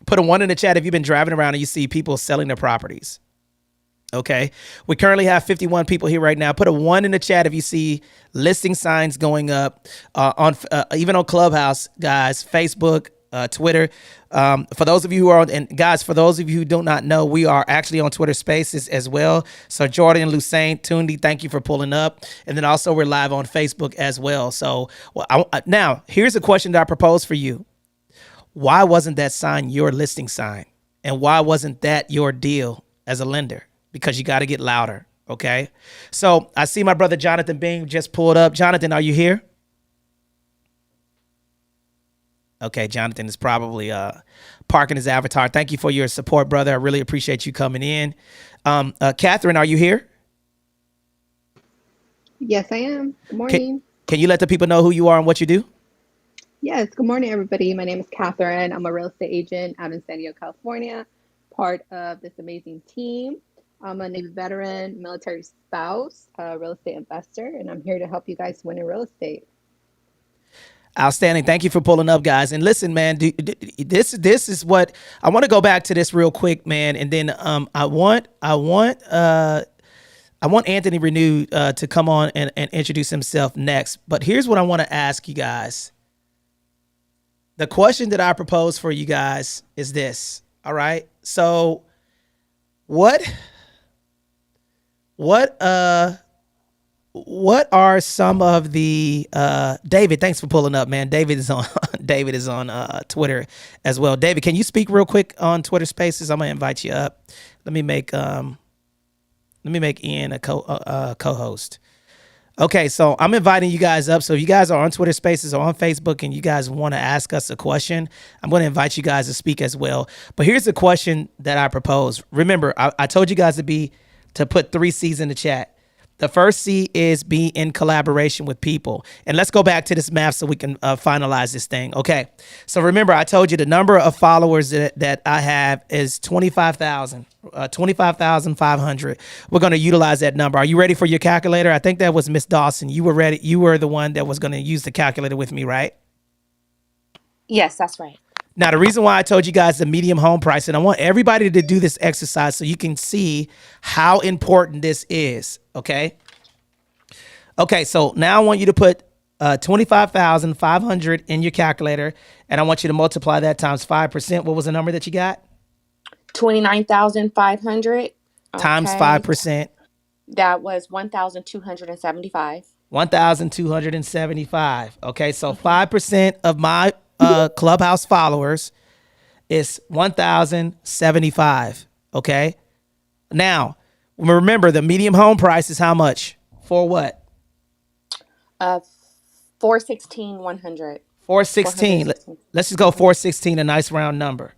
Put a 1 in the chat if you've been driving around and you see people selling their properties. Okay, we currently have 51 people here right now. Put a 1 in the chat if you see listing signs going up even on Clubhouse, guys, Facebook, Twitter. For those of you who are on, and guys, for those of you who do not know, we are actually on Twitter Spaces as well. So Jordan, Lusain, Tundi, thank you for pulling up, and then also we're live on Facebook as well. So now here's a question that I propose for you: why wasn't that sign your listing sign, and why wasn't that your deal as a lender? Because you got to get louder, okay? So I see my brother Jonathan Bing just pulled up. Jonathan, are you here? Okay, Jonathan is probably parking his avatar. Thank you for your support, brother. I really appreciate you coming in. Catherine, are you here? Yes, I am. Good Can, morning. can you let the people know who you are and what you do? Yes, good morning, everybody. My name is Catherine. I'm a real estate agent out in San Diego, California, part of this amazing team. I'm a Navy veteran, military spouse, a real estate investor, and I'm here to help you guys win in real estate. Outstanding. Thank you for pulling up, guys. And listen, man, this is what I want to go back to this real quick, man. And then I want Anthony Renew to come on and introduce himself next. But here's what I want to ask you guys. The question that I propose for you guys is this. All right. So what what are some of the David, thanks for pulling up, man. David is on David is on Twitter as well. David, can you speak real quick on Twitter Spaces? I'm gonna invite you up. Let me make Ian a co-host. Okay, so I'm inviting you guys up. So if you guys are on Twitter Spaces or on Facebook and you guys want to ask us a question, I'm going to invite you guys to speak as well. But here's the question that I propose. Remember, I told you guys to put 3 C's in the chat. The first C is be in collaboration with people. And let's go back to this math so we can finalize this thing. Okay. So remember, I told you the number of followers that I have is 25,000, 25,500. We're going to utilize that number. Are you ready for your calculator? I think that was Miss Dawson. You were ready. You were the one that was going to use the calculator with me, right? Yes, that's right. Now, the reason why I told you guys the medium home price, and I want everybody to do this exercise so you can see how important this is, okay? Okay, so now I want you to put 25,500 in your calculator, and I want you to multiply that times 5%. What was the number that you got? 29,500 times 5%. That was 1,275. 1,275. Okay, so 5% of my Clubhouse followers is 1,075. Okay. Now, remember the medium home price is how much? For what? 416,100. 416. Let's just go 416, a nice round number.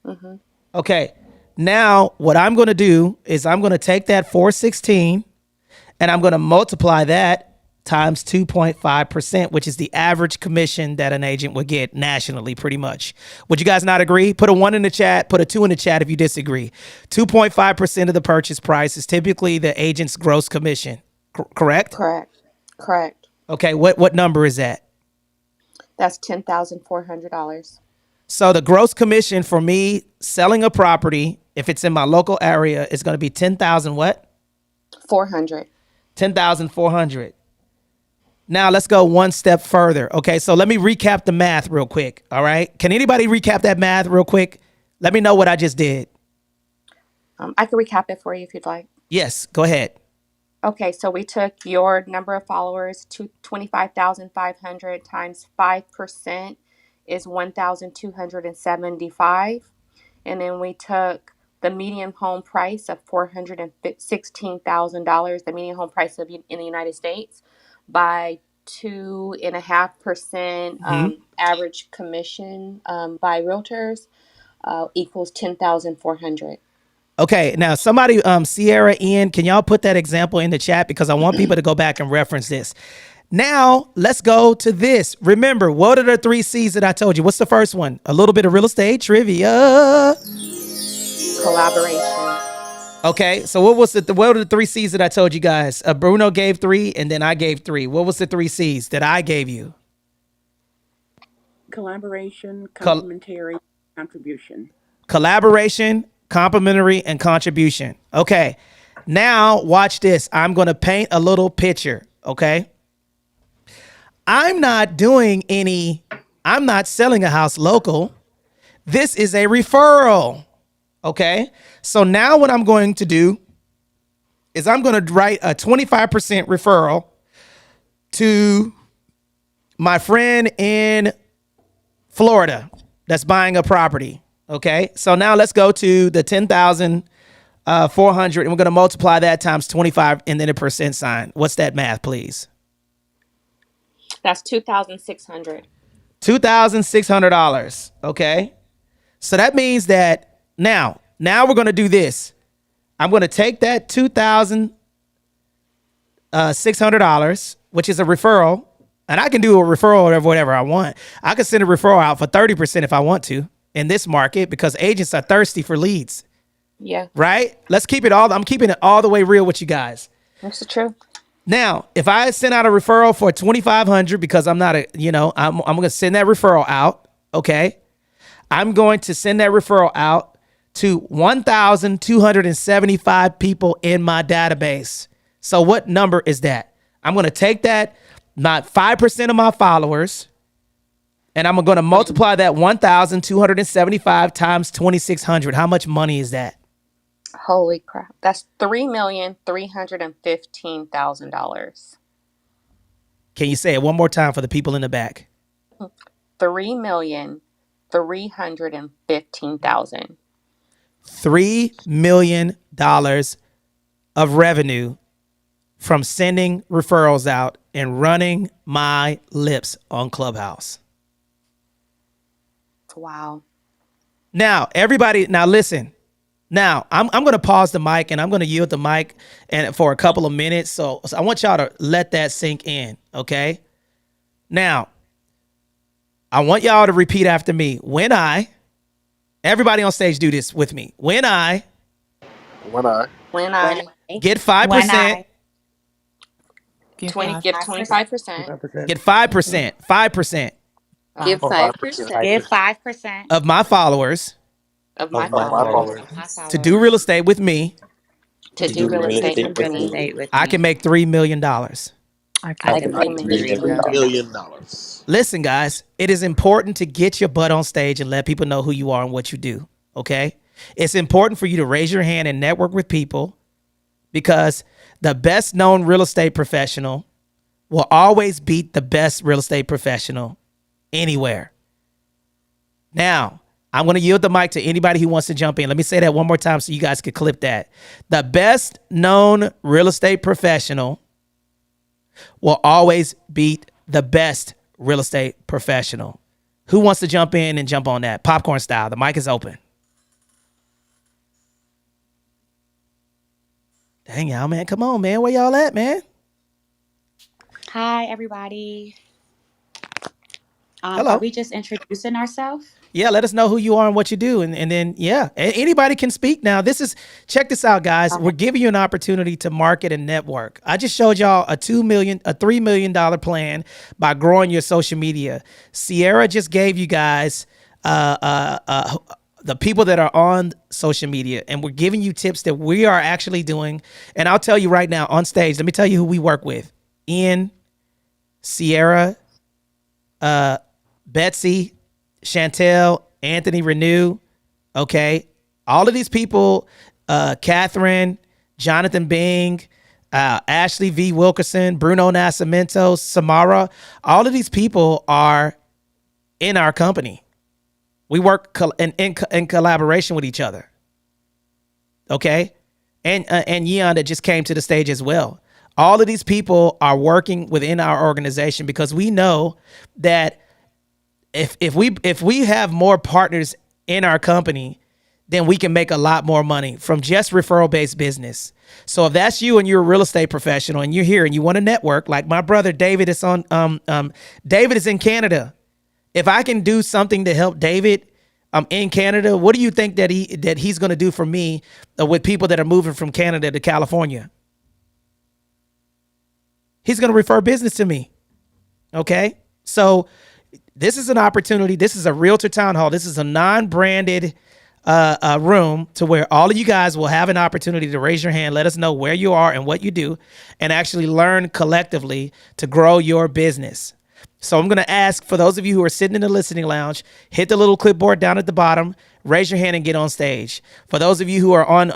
Mm-hmm. Okay. Now, what I'm going to do is I'm going to take that 416 and I'm going to multiply that times 2.5%, which is the average commission that an agent would get nationally, pretty much. Would you guys not agree? Put a 1 in the chat, put a 2 in the chat if you disagree. 2.5% of the purchase price is typically the agent's gross commission, correct? Correct. Okay, what number is that? That's $10,400. So the gross commission for me selling a property, if it's in my local area, is going to be 10,000 what? 400. 10,400. Now let's go one step further. Okay, so let me recap the math real quick. All right. Can anybody recap that math real quick? Let me know what I just did. I can recap it for you if you'd like. Yes, go ahead. Okay, so we took your number of followers to 25,500 times 5% is 1,275. And then we took the median home price of $416,000, the median home price in the United States, by 2.5% average commission by realtors equals 10,400. Okay, now somebody, Sierra, Ian, can y'all put that example in the chat because I want people to go back and reference this. Now let's go to this. Remember, what are the 3 C's that I told you? What's the first one? A little bit of real estate trivia. Collaboration. Okay, so what were the 3 C's that I told you guys? Bruno gave 3 and then I gave 3. What was the 3 C's that I gave you? Collaboration, complementary, contribution. Collaboration, complementary, and contribution. Okay, now watch this. I'm going to paint a little picture, okay? I'm not selling a house local. This is a referral. Okay, so now what I'm going to do is I'm going to write a 25% referral to my friend in Florida that's buying a property. Okay, so now let's go to the 10,400 and we're going to multiply that times 25 and then a percent sign. What's that math, please? That's $2,600. $2,600. Okay, so that means that now we're going to do this. I'm going to take that $2,600, which is a referral, and I can do a referral of whatever I want. I can send a referral out for 30% if I want to in this market because agents are thirsty for leads. Yeah. Right? Let's keep it all. I'm keeping it all the way real with you guys. That's the truth. Now, if I send out a referral for $2,500 because I'm not I'm going to send that referral out. Okay. I'm going to send that referral out to 1,275 people in my database. So what number is that? I'm going to take that, not 5% of my followers, and I'm going to multiply that 1,275 times 2,600. How much money is that? Holy crap. That's $3,315,000. Can you say it one more time for the people in the back? 3,315,000. $3 million of revenue from sending referrals out and running my lips on Clubhouse. Wow. Now, everybody, now listen. Now, I'm going to pause the mic and I'm going to yield the mic and for a couple of minutes. So I want y'all to let that sink in, okay? Now, I want y'all to repeat after me. Everybody on stage do this with me. When I When I When When I I get When 5%, I Give 20 5. give 5%, 25%, 5%, get 5%, 5% give 5% 5% give 5% of my followers of of my Of of my my followers followers of followers my to do followers real estate with me, to to to do do do real real real estate estate estate with with with real me. me. estate me. with I can me. make $3 million. I I can I I can can can make make make $3 $3 $3 million. million. million. $1 million. Listen, guys, it is important to get your butt on stage and let people know who you are and what you do, okay? It's important for you to raise your hand and network with people because the best known real estate professional will always beat the best real estate professional anywhere. Now, I'm going to yield the mic to anybody who wants to jump in. Let me say that one more time so you guys could clip that. The best known real estate professional will always beat the best real estate professional. Who wants to jump in and jump on that? Popcorn style. The mic is open. Dang, y'all, man. Come on, man. Where y'all at, man? Hi, everybody. Are Hello. we just introducing ourselves? Yeah, let us know who you are and what you do. And then, yeah, anybody can speak now. Check this out, guys. Okay. We're giving you an opportunity to market and network. I just showed y'all a $3 million plan by growing your social media. Sierra just gave you guys the people that are on social media, and we're giving you tips that we are actually doing. And I'll tell you right now on stage, let me tell you who we work with. Ian, Sierra, Betsy, Chantel, Anthony Renew, okay? All of these people, Catherine, Jonathan Bing, Ashley V. Wilkerson, Bruno Nascimento, Samara, all of these people are in our company. We work in collaboration with each other, okay? And Yeon that just came to the stage as well. All of these people are working within our organization because we know that if we have more partners in our company, then we can make a lot more money from just referral based business. So if that's you and you're a real estate professional and you're here and you want to network, like my brother David is David is in Canada. If I can do something to help David in Canada, what do you think that he's going to do for me with people that are moving from Canada to California? He's going to refer business to me. Okay? So this is an opportunity. This is a realtor town hall. This is a non-branded room to where all of you guys will have an opportunity to raise your hand, let us know where you are and what you do, and actually learn collectively to grow your business. So I'm going to ask for those of you who are sitting in the listening lounge, hit the little clipboard down at the bottom, raise your hand and get on stage. For those of you who are on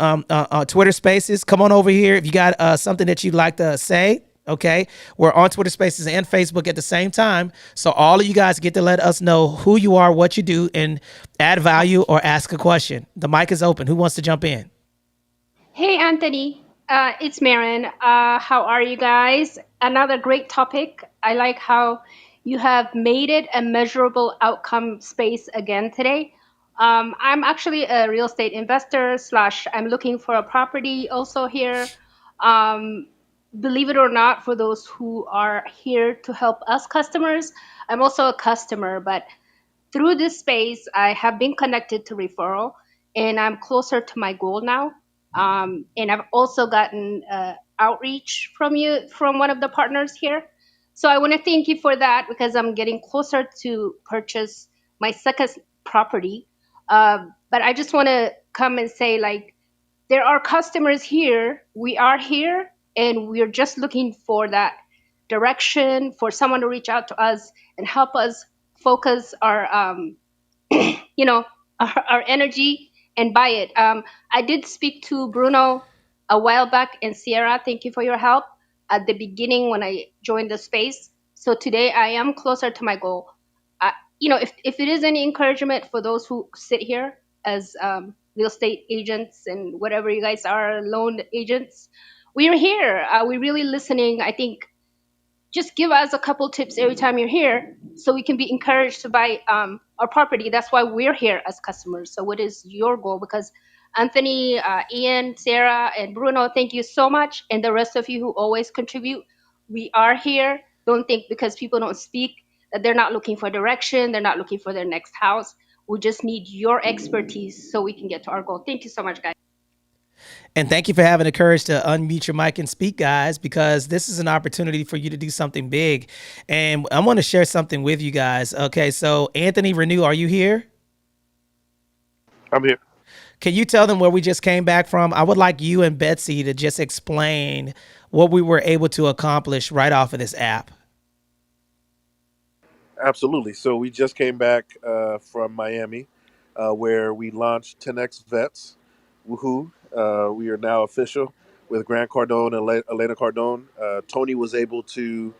Twitter Spaces, come on over here. If you got something that you'd like to say, okay, we're on Twitter Spaces and Facebook at the same time. So all of you guys get to let us know who you are, what you do, and add value or ask a question. The mic is open. Who wants to jump in? Hey, Anthony. It's Marin. How are you guys? Another great topic. I like how you have made it a measurable outcome space again today. I'm actually a real estate investor slash I'm looking for a property also here. Um, Believe it or not, for those who are here to help us customers, I'm also a customer, but through this space, I have been connected to referral and I'm closer to my goal now. And I've also gotten outreach from you, from one of the partners here. So I want to thank you for that because I'm getting closer to purchase my second property. But I just want to come and say, like, there are customers here. We are here and we're just looking for that direction, for someone to reach out to us and help us focus our our energy and buy it. I did speak to Bruno a while back, and Sierra, thank you for your help at the beginning when I joined the space. So today I am closer to my goal. If it is any encouragement for those who sit here as real estate agents and whatever you guys are, loan agents, we're here. We're really listening. I think just give us a couple tips every time you're here so we can be encouraged to buy our property. That's why we're here as customers. So what is your goal? Because Anthony, Ian, Sarah, and Bruno, thank you so much. And the rest of you who always contribute, we are here. Don't think because people don't speak that they're not looking for direction, they're not looking for their next house. We just need your expertise so we can get to our goal. Thank you so much, guys. And thank you for having the courage to unmute your mic and speak, guys, because this is an opportunity for you to do something big. And I want to share something with you guys. Okay, so Anthony Renew, are you here? I'm here. Can you tell them where we just came back from? I would like you and Betsy to just explain what we were able to accomplish right off of this app. Absolutely. So we just came back from Miami, where we launched 10X Vets. Woohoo. We are now official with Grant Cardone and Elena Cardone. Tony was able to,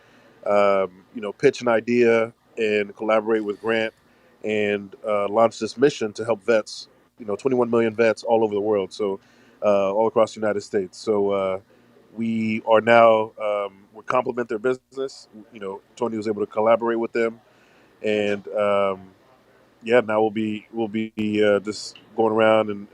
pitch an idea and collaborate with Grant and launch this mission to help vets, 21 million vets all over the world. So all across the United States. So we are now, we complement their business. Tony was able to collaborate with them. And now we'll be just going around and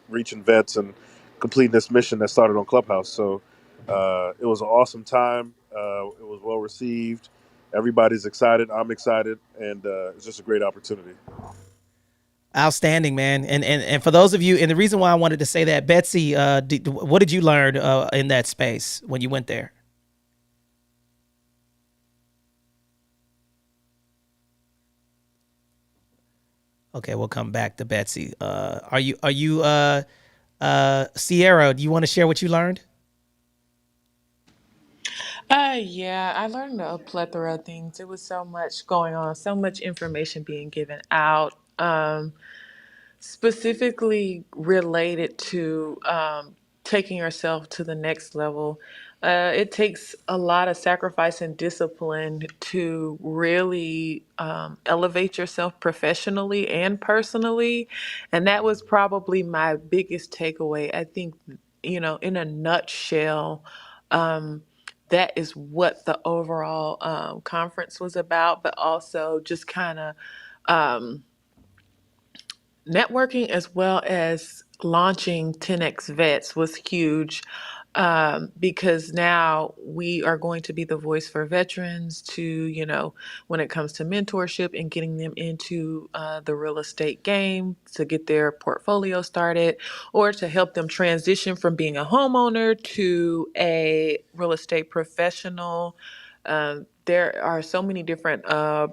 reaching vets and completing this mission that started on Clubhouse. So it was an awesome time. It was well received. Everybody's excited. I'm excited, and it's just a great opportunity. Outstanding, man. And for those of you, and the reason why I wanted to say that, Betsy, what did you learn in that space when you went there? Okay, we'll come back to Betsy. Are you Sierra, do you want to share what you learned? Yeah, I learned a plethora of things. It was so much going on, so much information being given out. Specifically related to taking yourself to the next level. It takes a lot of sacrifice and discipline to really elevate yourself professionally and personally. And that was probably my biggest takeaway. I think, in a nutshell, that is what the overall conference was about, but also just kind of networking as well as launching 10X Vets was huge, because now we are going to be the voice for veterans to, when it comes to mentorship and getting them into the real estate game to get their portfolio started, or to help them transition from being a homeowner to a real estate professional. There are so many different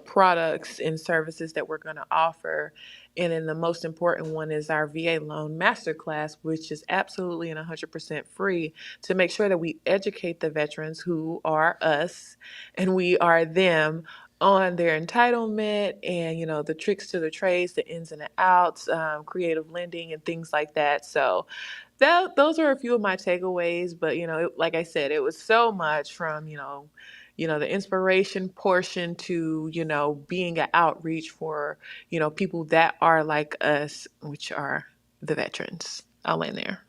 products and services that we're going to offer. And then the most important one is our VA loan masterclass, which is absolutely and 100% free, to make sure that we educate the veterans who are us and we are them on their entitlement and, the tricks to the trades, the ins and the outs, creative lending and things like that. So those are a few of my takeaways. But, like I said, it was so much from, the inspiration portion to, being an outreach for, people that are like us, which are the veterans. I'll end there.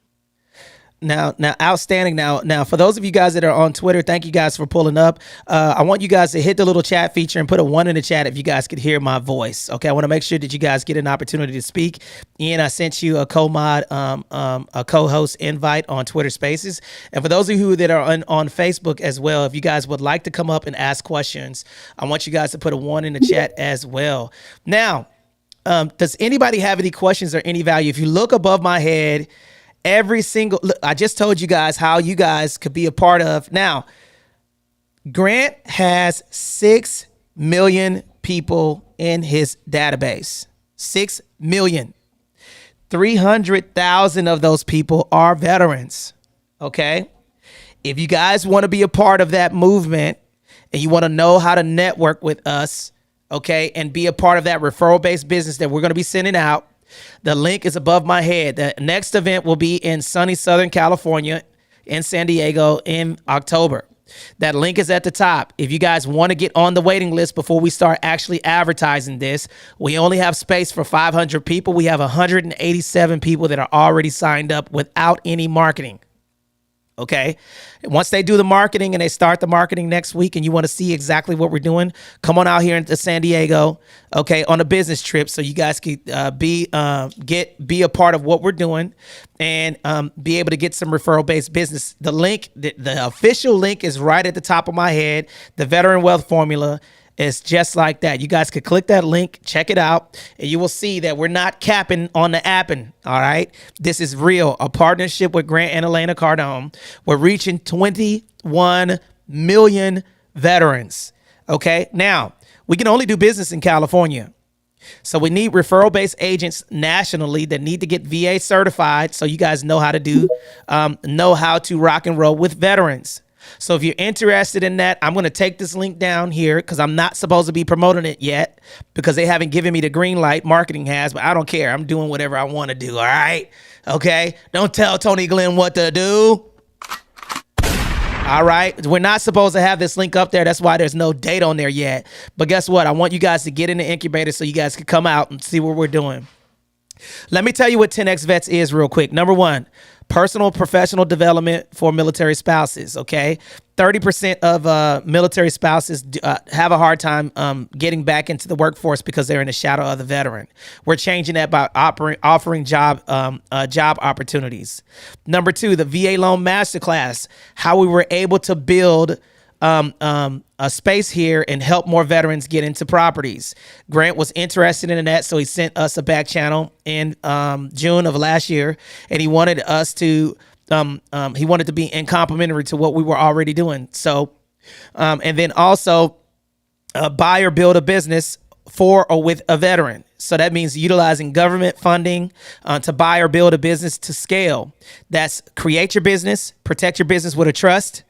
Now, outstanding. Now, for those of you guys that are on Twitter, thank you guys for pulling up. I want you guys to hit the little chat feature and put a 1 in the chat if you guys could hear my voice. Okay, I want to make sure that you guys get an opportunity to speak. Ian, I sent you a a co-host invite on Twitter Spaces. And for those of you that are on Facebook as well, if you guys would like to come up and ask questions, I want you guys to put a 1 in the chat as well. Now, does anybody have any questions or any value? If you look above my head, I just told you guys how you guys could be a part of. Now, Grant has 6 million people in his database. 6 million. 300,000 of those people are veterans. Okay? If you guys want to be a part of that movement and you want to know how to network with us, okay, and be a part of that referral-based business that we're going to be sending out, The link is above my head. The next event will be in sunny Southern California in San Diego in October. That link is at the top. If you guys want to get on the waiting list before we start actually advertising this, we only have space for 500 people. We have 187 people that are already signed up without any marketing. Okay. Once they do the marketing and they start the marketing next week and you want to see exactly what we're doing, come on out here into San Diego, okay, on a business trip so you guys can be a part of what we're doing and be able to get some referral based business. The link, the official link is right at the top of my head. The Veteran Wealth Formula. It's just like that. You guys could click that link, check it out, and you will see that we're not capping on the apping. All right. This is real. A partnership with Grant and Elena Cardone. We're reaching 21 million veterans. Okay. Now, we can only do business in California. So we need referral-based agents nationally that need to get VA certified so you guys know how to rock and roll with veterans. So if you're interested in that, I'm going to take this link down here because I'm not supposed to be promoting it yet because they haven't given me the green light. Marketing has, but I don't care. I'm doing whatever I want to do. All right. Okay. Don't tell Tony Glenn what to do. All right. We're not supposed to have this link up there. That's why there's no date on there yet. But guess what? I want you guys to get in the incubator so you guys can come out and see what we're doing. Let me tell you what 10X Vets is real quick. Number one, personal professional development for military spouses. Okay. 30% of military spouses have a hard time getting back into the workforce because they're in the shadow of the veteran. We're changing that by offering job opportunities. Number two, the VA Loan Masterclass, how we were able to build a space here and help more veterans get into properties. Grant was interested in that, so he sent us a back channel in June of last year, and he wanted us to be in complementary to what we were already doing. So, and then also buy or build a business for or with a veteran. So that means utilizing government funding to buy or build a business to scale. That's create your business, protect your business with a trust.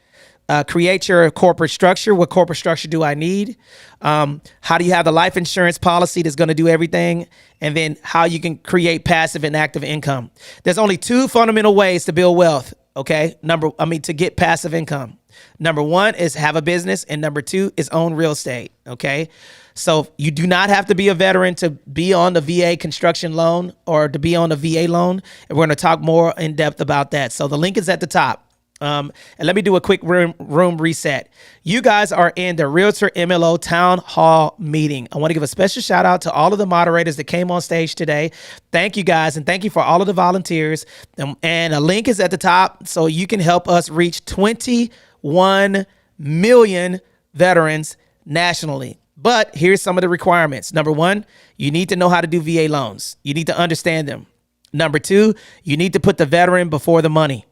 Create your corporate structure. What corporate structure do I need? How do you have the life insurance policy that's going to do everything? And then how you can create passive and active income. There's only two fundamental ways to build wealth. Okay. To get passive income. Number one is have a business. And number two is own real estate. Okay. So you do not have to be a veteran to be on the VA construction loan or to be on the VA loan. And we're going to talk more in depth about that. So the link is at the top. And let me do a quick room reset. You guys are in the Realtor MLO Town Hall meeting. I want to give a special shout out to all of the moderators that came on stage today. Thank you guys. And thank you for all of the volunteers. And a link is at the top so you can help us reach 21 million veterans nationally. But here's some of the requirements. Number one, you need to know how to do VA loans. You need to understand them. Number two, you need to put the veteran before the money.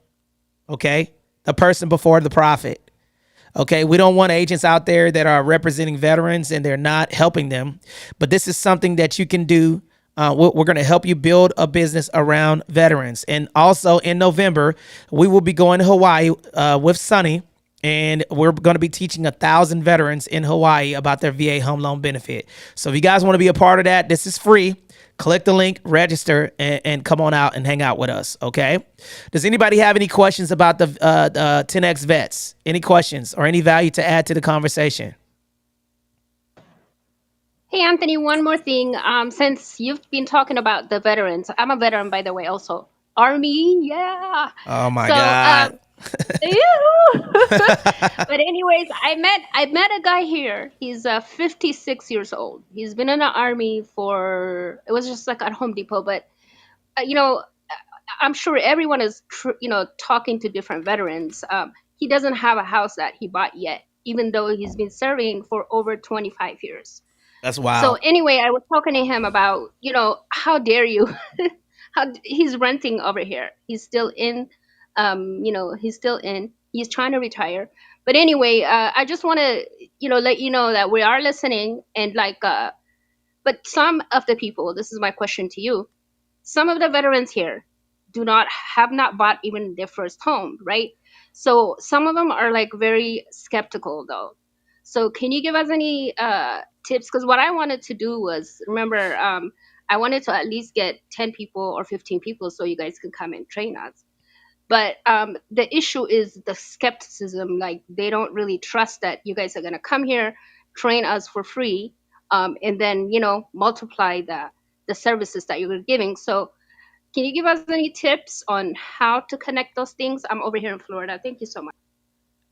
Okay. The person before the profit. Okay. We don't want agents out there that are representing veterans and they're not helping them. But this is something that you can do. We're going to help you build a business around veterans. And also in November, we will be going to Hawaii with Sunny. And we're going to be teaching 1,000 veterans in Hawaii about their VA home loan benefit. So if you guys want to be a part of that, this is free. Click the link, register, and come on out and hang out with us, okay? Does anybody have any questions about the 10X Vets? Any questions or any value to add to the conversation? Hey, Anthony, one more thing. Since you've been talking about the veterans, I'm a veteran, by the way, also. Army, yeah. Oh, my God. But anyways, I met a guy here. He's 56 years old. He's been in the army it was just like at Home Depot, but I'm sure everyone is talking to different veterans. He doesn't have a house that he bought yet, even though he's been serving for over 25 years. That's wild. So anyway, I was talking to him about, how dare you? He's renting over here. He's still in. He's trying to retire. But anyway, I just want to, let you know that we are listening and but some of the people, this is my question to you. Some of the veterans here have not bought even their first home, right? So some of them are very skeptical though. So can you give us any tips? Because what I wanted to do was, remember, I wanted to at least get 10 people or 15 people so you guys could come and train us. But the issue is the skepticism. Like, they don't really trust that you guys are going to come here, train us for free, and then, multiply the services that you're giving. So can you give us any tips on how to connect those things? I'm over here in Florida. Thank you so much.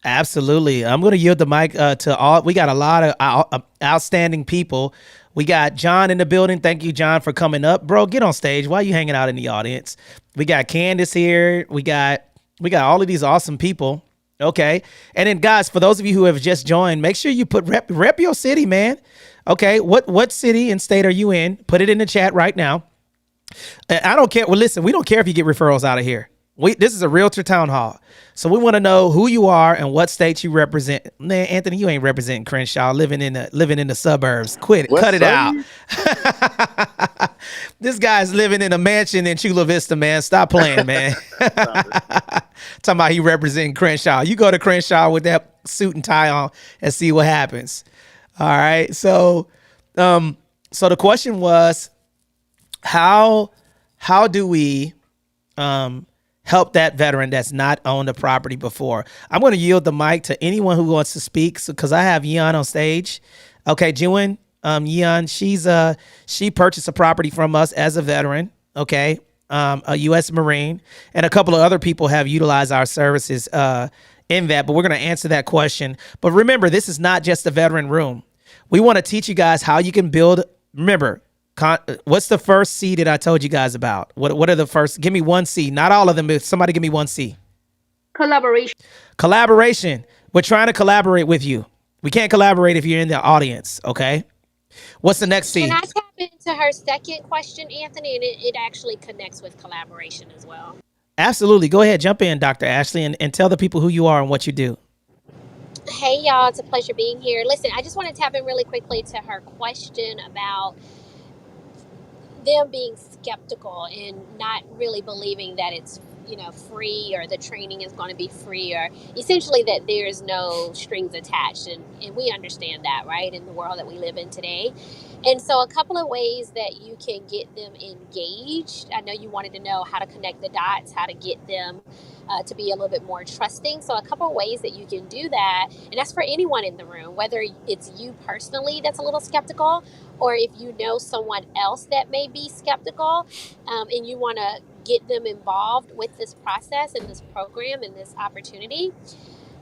Absolutely. I'm going to yield the mic to all. We got a lot of outstanding people. We got John in the building. Thank you, John, for coming up. Bro, get on stage. Why are you hanging out in the audience? We got Candace here. We got all of these awesome people. Okay. And then, guys, for those of you who have just joined, make sure you put rep your city, man. Okay. What city and state are you in? Put it in the chat right now. I don't care. Well, listen, we don't care if you get referrals out of here. This is a realtor town hall. So we want to know who you are and what state you represent. Man, Anthony, you ain't representing Crenshaw, living in the suburbs. Quit it. Cut it out. This guy's living in a mansion in Chula Vista, man. Stop playing, man. Talking about he representing Crenshaw. You go to Crenshaw with that suit and tie on and see what happens. All right. So the question was, how do we help that veteran that's not owned a property before? I'm going to yield the mic to anyone who wants to speak, because I have Yeon on stage. Okay, Jewin, Yeon, she purchased a property from us as a veteran. Okay, a U.S. Marine, and a couple of other people have utilized our services in that. But we're going to answer that question. But remember, this is not just a veteran room. We want to teach you guys how you can build. Remember, what's the first C that I told you guys about? What are the first? Give me one C. Not all of them, but somebody give me one C. Collaboration. We're trying to collaborate with you. We can't collaborate if you're in the audience, okay? What's the next C? Can I tap into her second question, Anthony? And it actually connects with collaboration as well. Absolutely. Go ahead. Jump in, Dr. Ashley, and tell the people who you are and what you do. Hey, y'all. It's a pleasure being here. Listen, I just want to tap in really quickly to her question about them being skeptical and not really believing that it's free, or the training is going to be free, or essentially that there's no strings attached, and we understand that, right, in the world that we live in today. And so a couple of ways that you can get them engaged. I know you wanted to know how to connect the dots, how to get them to be a little bit more trusting. So a couple of ways that you can do that, and that's for anyone in the room, whether it's you personally that's a little skeptical, or if you know someone else that may be skeptical, and you want to get them involved with this process and this program and this opportunity.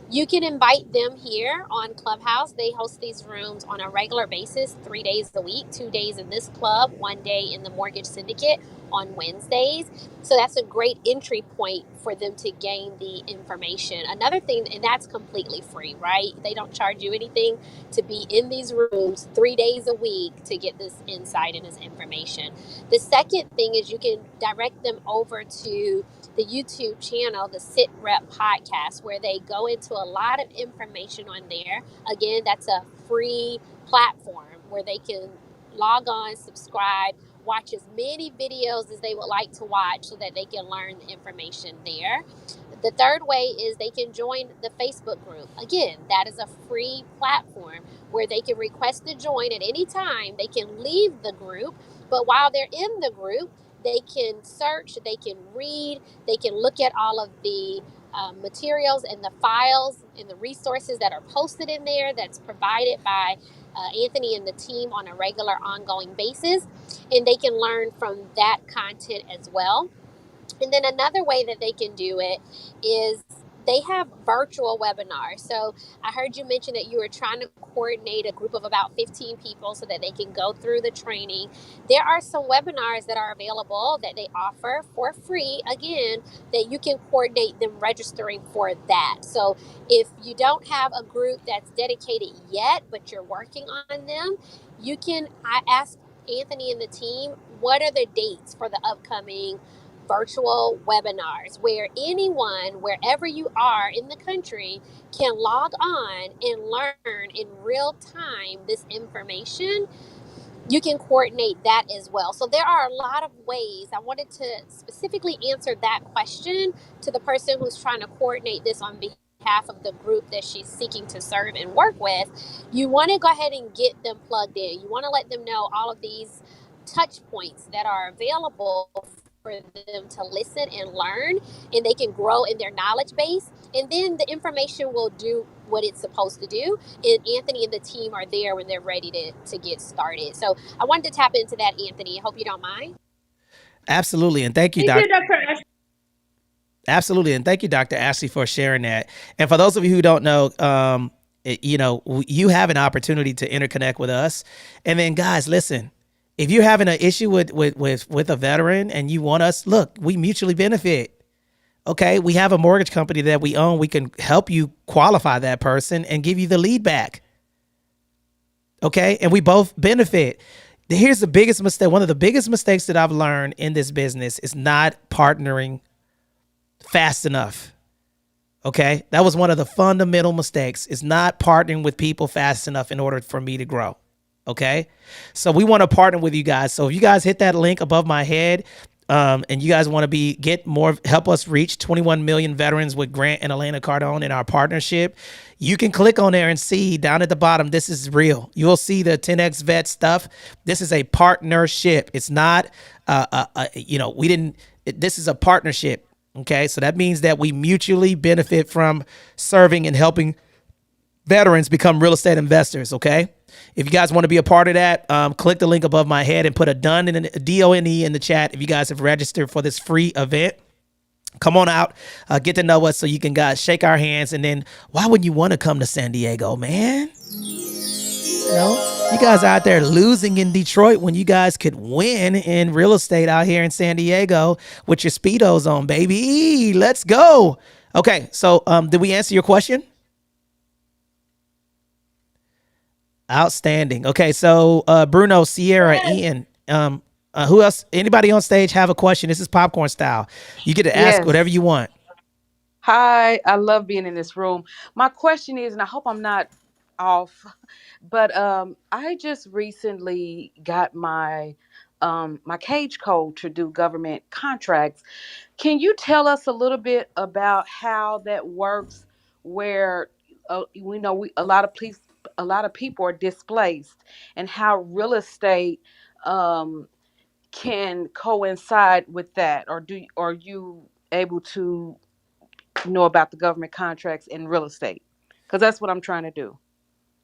You can invite them here on Clubhouse. They host these rooms on a regular basis, 3 days a week, 2 days in this club, 1 day in the mortgage syndicate on Wednesdays. So that's a great entry point for them to gain the information. Another thing, and that's completely free, right? They don't charge you anything to be in these rooms 3 days a week to get this insight and this information. The second thing is you can direct them over to the YouTube channel, the SITREP podcast, where they go into a lot of information on there. Again, that's a free platform where they can log on, subscribe, watch as many videos as they would like to watch so that they can learn the information there. The third way is they can join the Facebook group. Again, that is a free platform where they can request to join at any time. They can leave the group, but while they're in the group, they can search, they can read, they can look at all of the materials and the files and the resources that are posted in there that's provided by Anthony and the team on a regular ongoing basis, and they can learn from that content as well. And then another way that they can do it is they have virtual webinars. So I heard you mention that you were trying to coordinate a group of about 15 people so that they can go through the training. There are some webinars that are available that they offer for free, again, that you can coordinate them registering for that. So if you don't have a group that's dedicated yet, but you're working on them, I asked Anthony and the team, what are the dates for the upcoming virtual webinars where anyone, wherever you are in the country, can log on and learn in real time this information. You can coordinate that as well. So there are a lot of ways. I wanted to specifically answer that question to the person who's trying to coordinate this on behalf of the group that she's seeking to serve and work with. You want to go ahead and get them plugged in. You want to let them know all of these touch points that are available for them to listen and learn, and they can grow in their knowledge base, and then the information will do what it's supposed to do, and Anthony and the team are there when they're ready to get started. So I wanted to tap into that, Anthony. I hope you don't mind. Absolutely, and thank you, Thank you, Doc. Dr. Ash. Absolutely, and thank you, Dr. Ashley, for sharing that. And for those of you who don't know, you have an opportunity to interconnect with us. And then, guys, listen. If you're having an issue with a veteran and you want us, look, we mutually benefit. Okay, we have a mortgage company that we own. We can help you qualify that person and give you the lead back. Okay, and we both benefit. Here's the biggest mistake. One of the biggest mistakes that I've learned in this business is not partnering fast enough. Okay, that was one of the fundamental mistakes, is not partnering with people fast enough in order for me to grow. Okay, so we want to partner with you guys. So if you guys hit that link above my head, and you guys want to get more, help us reach 21 million veterans with Grant and Elena Cardone in our partnership, you can click on there and see down at the bottom, this is real. You'll see the 10X vet stuff. This is a partnership. It's not, this is a partnership. Okay, so that means that we mutually benefit from serving and helping veterans become real estate investors. Okay, if you guys want to be a part of that, click the link above my head and put a DONE in the chat if you guys have registered for this free event. Come on out, get to know us so you can guys shake our hands. And then why wouldn't you want to come to San Diego, man? You know, you guys out there losing in Detroit when you guys could win in real estate out here in San Diego with your Speedos on, baby. Let's go. Okay, so did we answer your question? Outstanding. Okay, so Bruno, Sierra, Ian, who else? Anybody on stage have a question? This is popcorn style. You get to ask whatever you want. Hi, I love being in this room. My question is, and I hope I'm not off, but I just recently got my cage code to do government contracts. Can you tell us a little bit about how that works? Where a lot of people are displaced, and how real estate can coincide with that, or are you able to know about the government contracts in real estate? Because that's what I'm trying to do.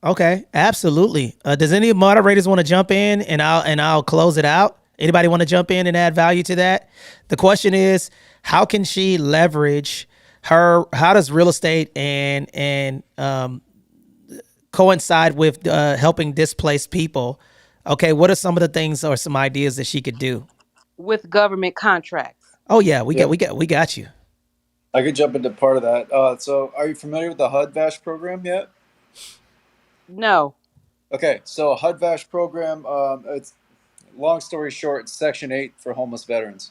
Okay, absolutely. Does any moderators want to jump in, and I'll close it out? Anybody want to jump in and add value to that? The question is, how can she leverage how does real estate and coincide with helping displaced people? Okay, what are some of the things or some ideas that she could do with government contracts? Oh yeah, we got you. I could jump into part of that. So are you familiar with the HUD-VASH program yet? No. Okay, so HUD-VASH program, it's long story short, it's Section 8 for homeless veterans.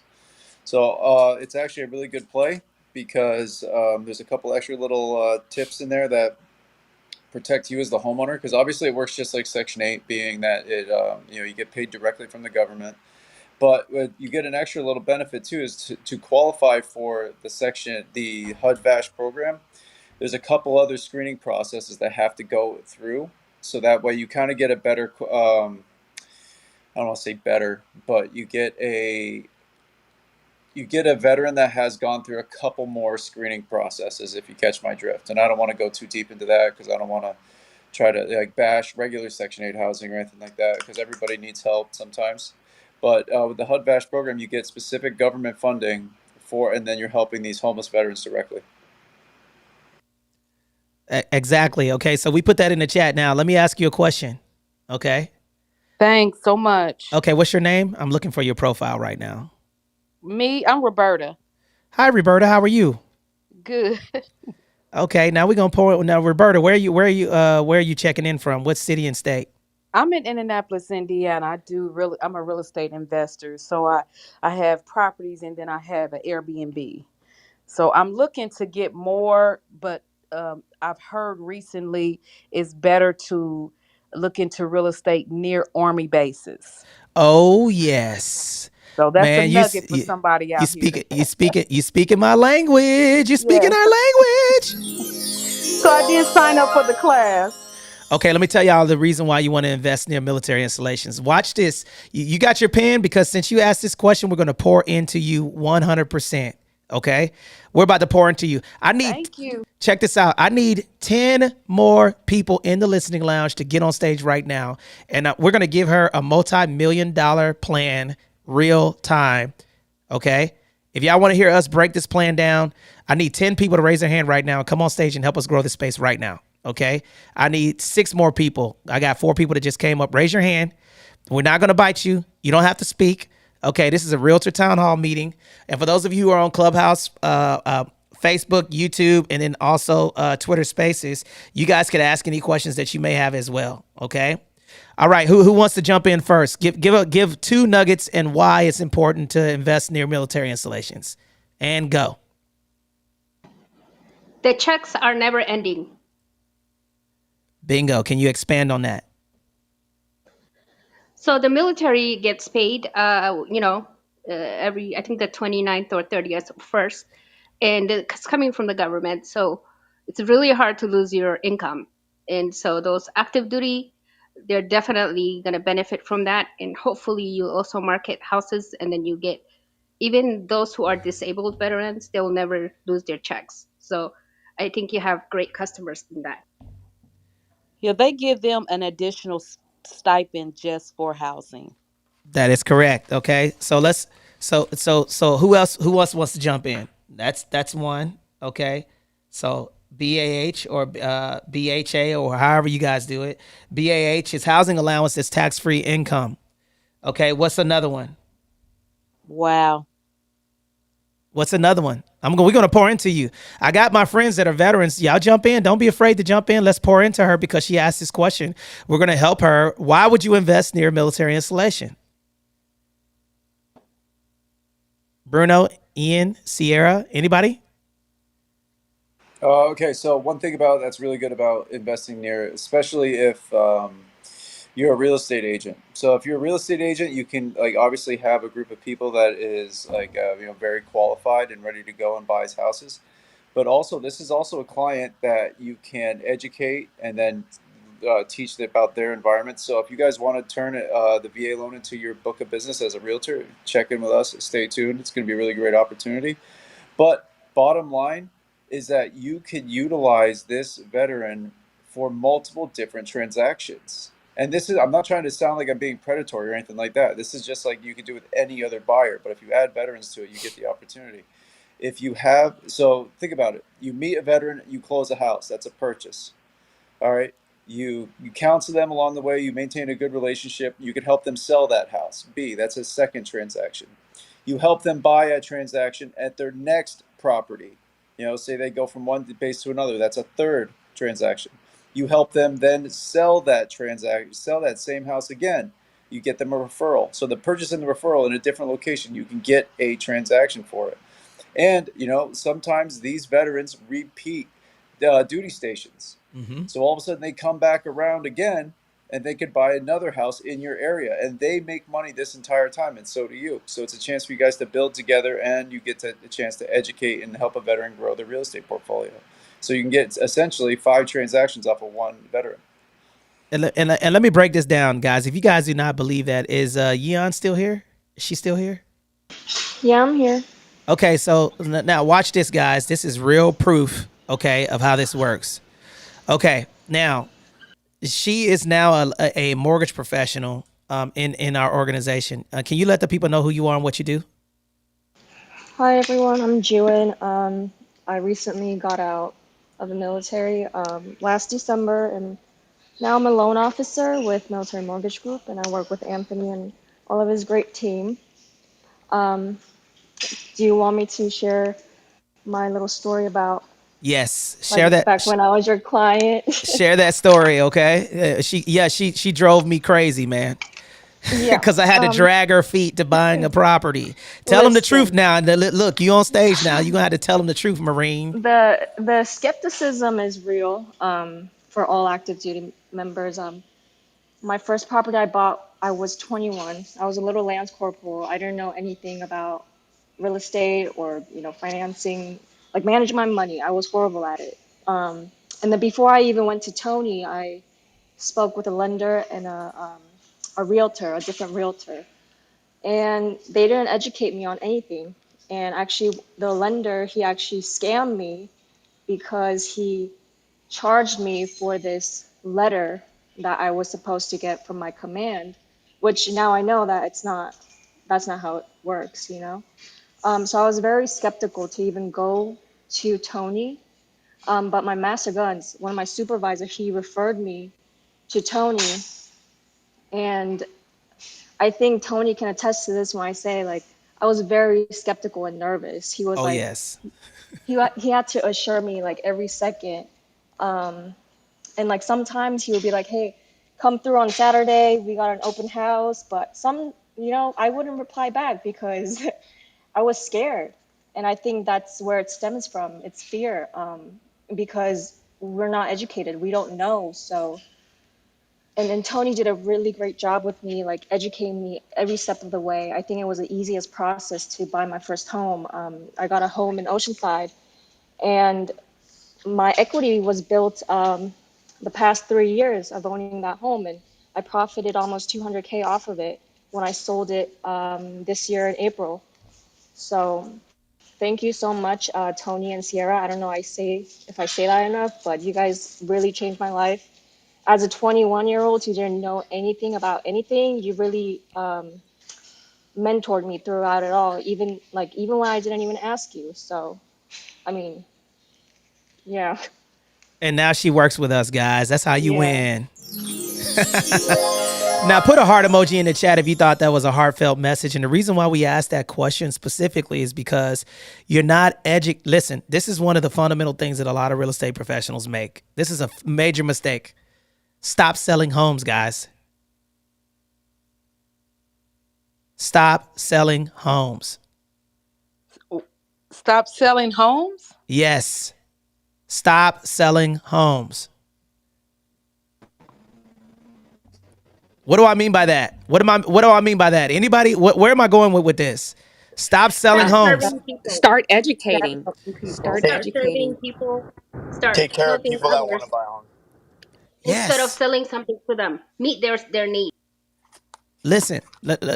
So it's actually a really good play because there's a couple extra little tips in there that protect you as the homeowner, because obviously it works just like Section 8, being that it you get paid directly from the government. But what you get an extra little benefit too is to qualify for the HUD-VASH program. There's a couple other screening processes that have to go through, so that way you kind of get a better, I don't want to say better, but you get a veteran that has gone through a couple more screening processes, if you catch my drift. And I don't want to go too deep into that because I don't want to try to bash regular Section 8 housing or anything like that, because everybody needs help sometimes. But with the HUD-VASH program, you get specific government funding and then you're helping these homeless veterans directly. Exactly. Okay, so we put that in the chat. Now, let me ask you a question. Okay. Thanks so much. Okay, what's your name? I'm looking for your profile right now. I'm Roberta. Hi, Roberta. How are you? Good. Okay, now we're gonna pour. Now, Roberta, where are you checking in from? What city and state? I'm in Indianapolis, Indiana. I'm a real estate investor, so I have properties and then I have an Airbnb. So I'm looking to get more, but I've heard recently it's better to look into real estate near Army bases. Oh yes. So that's a nugget for somebody out here. You speaking my language. You speaking our language. So I did sign up for the class. Okay, let me tell y'all the reason why you want to invest near military installations. Watch this. You got your pen because since you asked this question, we're going to pour into you 100%. Okay, we're about to pour into you. Thank you. Check this out. I need 10 more people in the listening lounge to get on stage right now. And we're going to give her a multi-million dollar plan real time. Okay. If y'all want to hear us break this plan down, I need 10 people to raise their hand right now and come on stage and help us grow this space right now. Okay. I need 6 more people. I got 4 people that just came up. Raise your hand. We're not going to bite you. You don't have to speak. Okay. This is a Realtor Town Hall meeting. And for those of you who are on Clubhouse, Facebook, YouTube, and then also Twitter Spaces, you guys could ask any questions that you may have as well. Okay. All right. Who wants to jump in first? Give 2 nuggets and why it's important to invest near military installations. And go. The checks are never ending. Bingo. Can you expand on that? So the military gets paid, every, I think the 29th or 30th first, and it's coming from the government. So it's really hard to lose your income. And so those active duty, they're definitely going to benefit from that. And hopefully you also market houses, and then you get, even those who are disabled veterans, they will never lose their checks. So I think you have great customers in that. Yeah, they give them an additional stipend just for housing. That is correct. Okay. So let's so who else wants to jump in? That's one. Okay. So BAH or BHA or however you guys do it. BAH is housing allowance is tax-free income. Okay. What's another one? Wow. What's another one? We're gonna pour into you. I got my friends that are veterans. Y'all jump in. Don't be afraid to jump in. Let's pour into her because she asked this question. We're gonna help her. Why would you invest near a military installation? Bruno, Ian, Sierra, anybody? Okay, so one thing about that's really good about investing near, especially if you're a real estate agent. So if you're a real estate agent, you can like obviously have a group of people that is like very qualified and ready to go and buy his houses. But also, this is also a client that you can educate and then teach about their environment. So if you guys want to turn the VA loan into your book of business as a realtor, check in with us. Stay tuned. It's going to be a really great opportunity. But bottom line is that you can utilize this veteran for multiple different transactions. And this is, I'm not trying to sound like I'm being predatory or anything like that. This is just like you could do with any other buyer. But if you add veterans to it, you get the opportunity. If you have, so think about it. You meet a veteran, you close a house. That's a purchase. All right. You counsel them along the way. You maintain a good relationship. You can help them sell that house. B, that's a second transaction. You help them buy a transaction at their next property. Say they go from one base to another. That's a third transaction. You help them then sell that transaction, sell that same house again. You get them a referral. So the purchase and the referral in a different location, you can get a transaction for it. And sometimes these veterans repeat duty stations. Mm-hmm. So all of a sudden they come back around again and they could buy another house in your area and they make money this entire time, and so do you. So it's a chance for you guys to build together, and you get a chance to educate and help a veteran grow their real estate portfolio. So you can get essentially 5 transactions off of one veteran. And let me break this down, guys. If you guys do not believe that, is Yeon still here? Is she still here? Yeah, I'm here. Okay, so now watch this, guys. This is real proof, okay, of how this works. Okay, now she is now a mortgage professional in our organization. Can you let the people know who you are and what you do? Hi everyone, I'm Jewin. I recently got out of the military last December, and now I'm a loan officer with Military Mortgage Group, and I work with Anthony and all of his great team. Um, do you want me to share my little story about Yes, share like that. back when I was your client? Share that story, okay? She drove me crazy, man, Yeah. because I had to drag her feet to buying a property. Tell them the truth Listen, now. Look, you on stage now. You're gonna have to tell them the truth, Marine. the skepticism is real for all active duty members. My first property I bought, I was 21. I was a little lance corporal. I didn't know anything about real estate or financing, like managing my money. I was horrible at it. And then before I even went to Tony, I spoke with a lender and a realtor, a different realtor, and they didn't educate me on anything. And actually, the lender, he actually scammed me because he charged me for this letter that I was supposed to get from my command, which now I know that that's not how it works, you know? So I was very skeptical to even go to Tony. But my master guns, one of my supervisors, he referred me to Tony. And I think Tony can attest to this when I say, like, I was very skeptical and nervous. He was Oh like, yes. he had to assure me like every second. And like sometimes he would be like, hey, come through on Saturday. We got an open house. But I wouldn't reply back because I was scared. And I think that's where it stems from. It's fear, because we're not educated. We don't know. So, and then Tony did a really great job with me, like educating me every step of the way. I think it was the easiest process to buy my first home. I got a home in Oceanside, and my equity was built the past 3 years of owning that home, and I profited almost 200K off of it when I sold it this year in April. So thank you so much, Tony and Sierra. I don't know if I say that enough, but you guys really changed my life. As a 21-year-old who didn't know anything about anything, you really mentored me throughout it all, even when I didn't even ask you. So, I mean, yeah, And now she works with us, guys. That's how you yeah. win. Now, put a heart emoji in the chat if you thought that was a heartfelt message. And the reason why we asked that question specifically is because you're not Listen, this is one of the fundamental things that a lot of real estate professionals make. This is a major mistake. Stop selling homes, guys. Stop selling homes. Stop selling homes? Yes. Stop selling homes. What do I mean by that? What do I mean by that? Anybody? Where am I going with this? Stop selling Start Start homes. serving people. start Start educating. helping people. Start Start serving educating. people. Start Take care of helping people that want to others buy homes. instead of Yes. selling something to them. Meet their needs. Listen.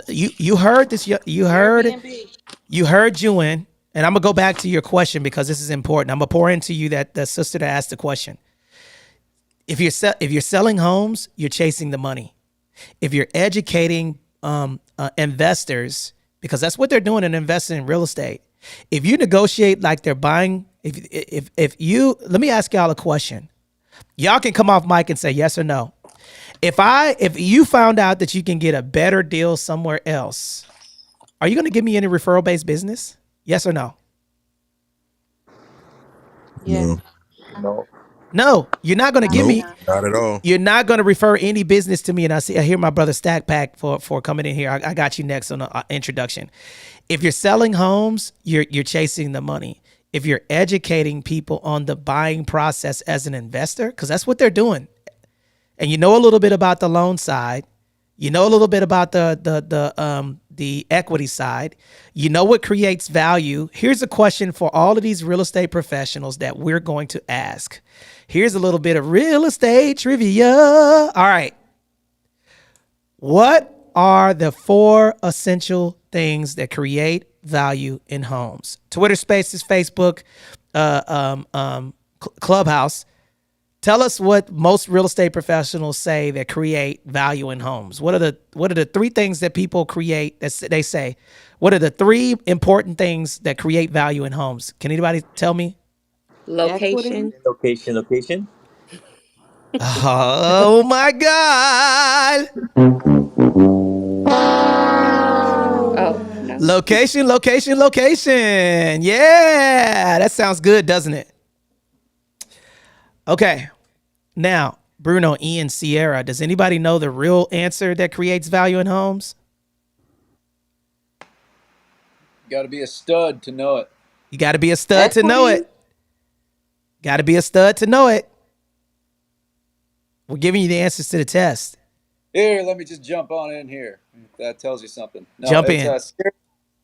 You heard this. Airbnb. You heard Juan, and I'm gonna go back to your question because this is important. I'm gonna pour into you that the sister that asked the question. If you're selling homes, you're chasing the money. If you're educating investors, because that's what they're doing and investing in real estate. If you negotiate like they're buying, if you let me ask y'all a question. Y'all can come off mic and say yes or no. If you found out that you can get a better deal somewhere else, are you going to give me any referral based business? Yes or no? Yes. No, No. No, you're not going to give Probably nope, me. not. not at all. You're not going to refer any business to me. And I hear my brother Stack Pack for coming in here. I got you next on the introduction. If you're selling homes, you're chasing the money. If you're educating people on the buying process as an investor, because that's what they're doing, and you know a little bit about the loan side, you know a little bit about the equity side, you know what creates value. Here's a question for all of these real estate professionals that we're going to ask. Here's a little bit of real estate trivia. All right. What are the 4 essential things that create value in homes? Twitter Spaces, Facebook, Clubhouse. Tell us what most real estate professionals say that create value in homes. What are the 3 things that people create that they say? What are the 3 important things that create value in homes? Can anybody tell me? Equity. Location. Location. Oh my God. Oh no. Location. Yeah, that sounds good, doesn't it? Okay. Now, Bruno, Ian, Sierra, does anybody know the real answer that creates value in homes? Got to be a stud to know it. You got to be a stud to know Equity. it. Got to be a stud to know it. We're giving you the answers to the test. Here, let me just jump on in here. If that tells you something. No, Jump it's in.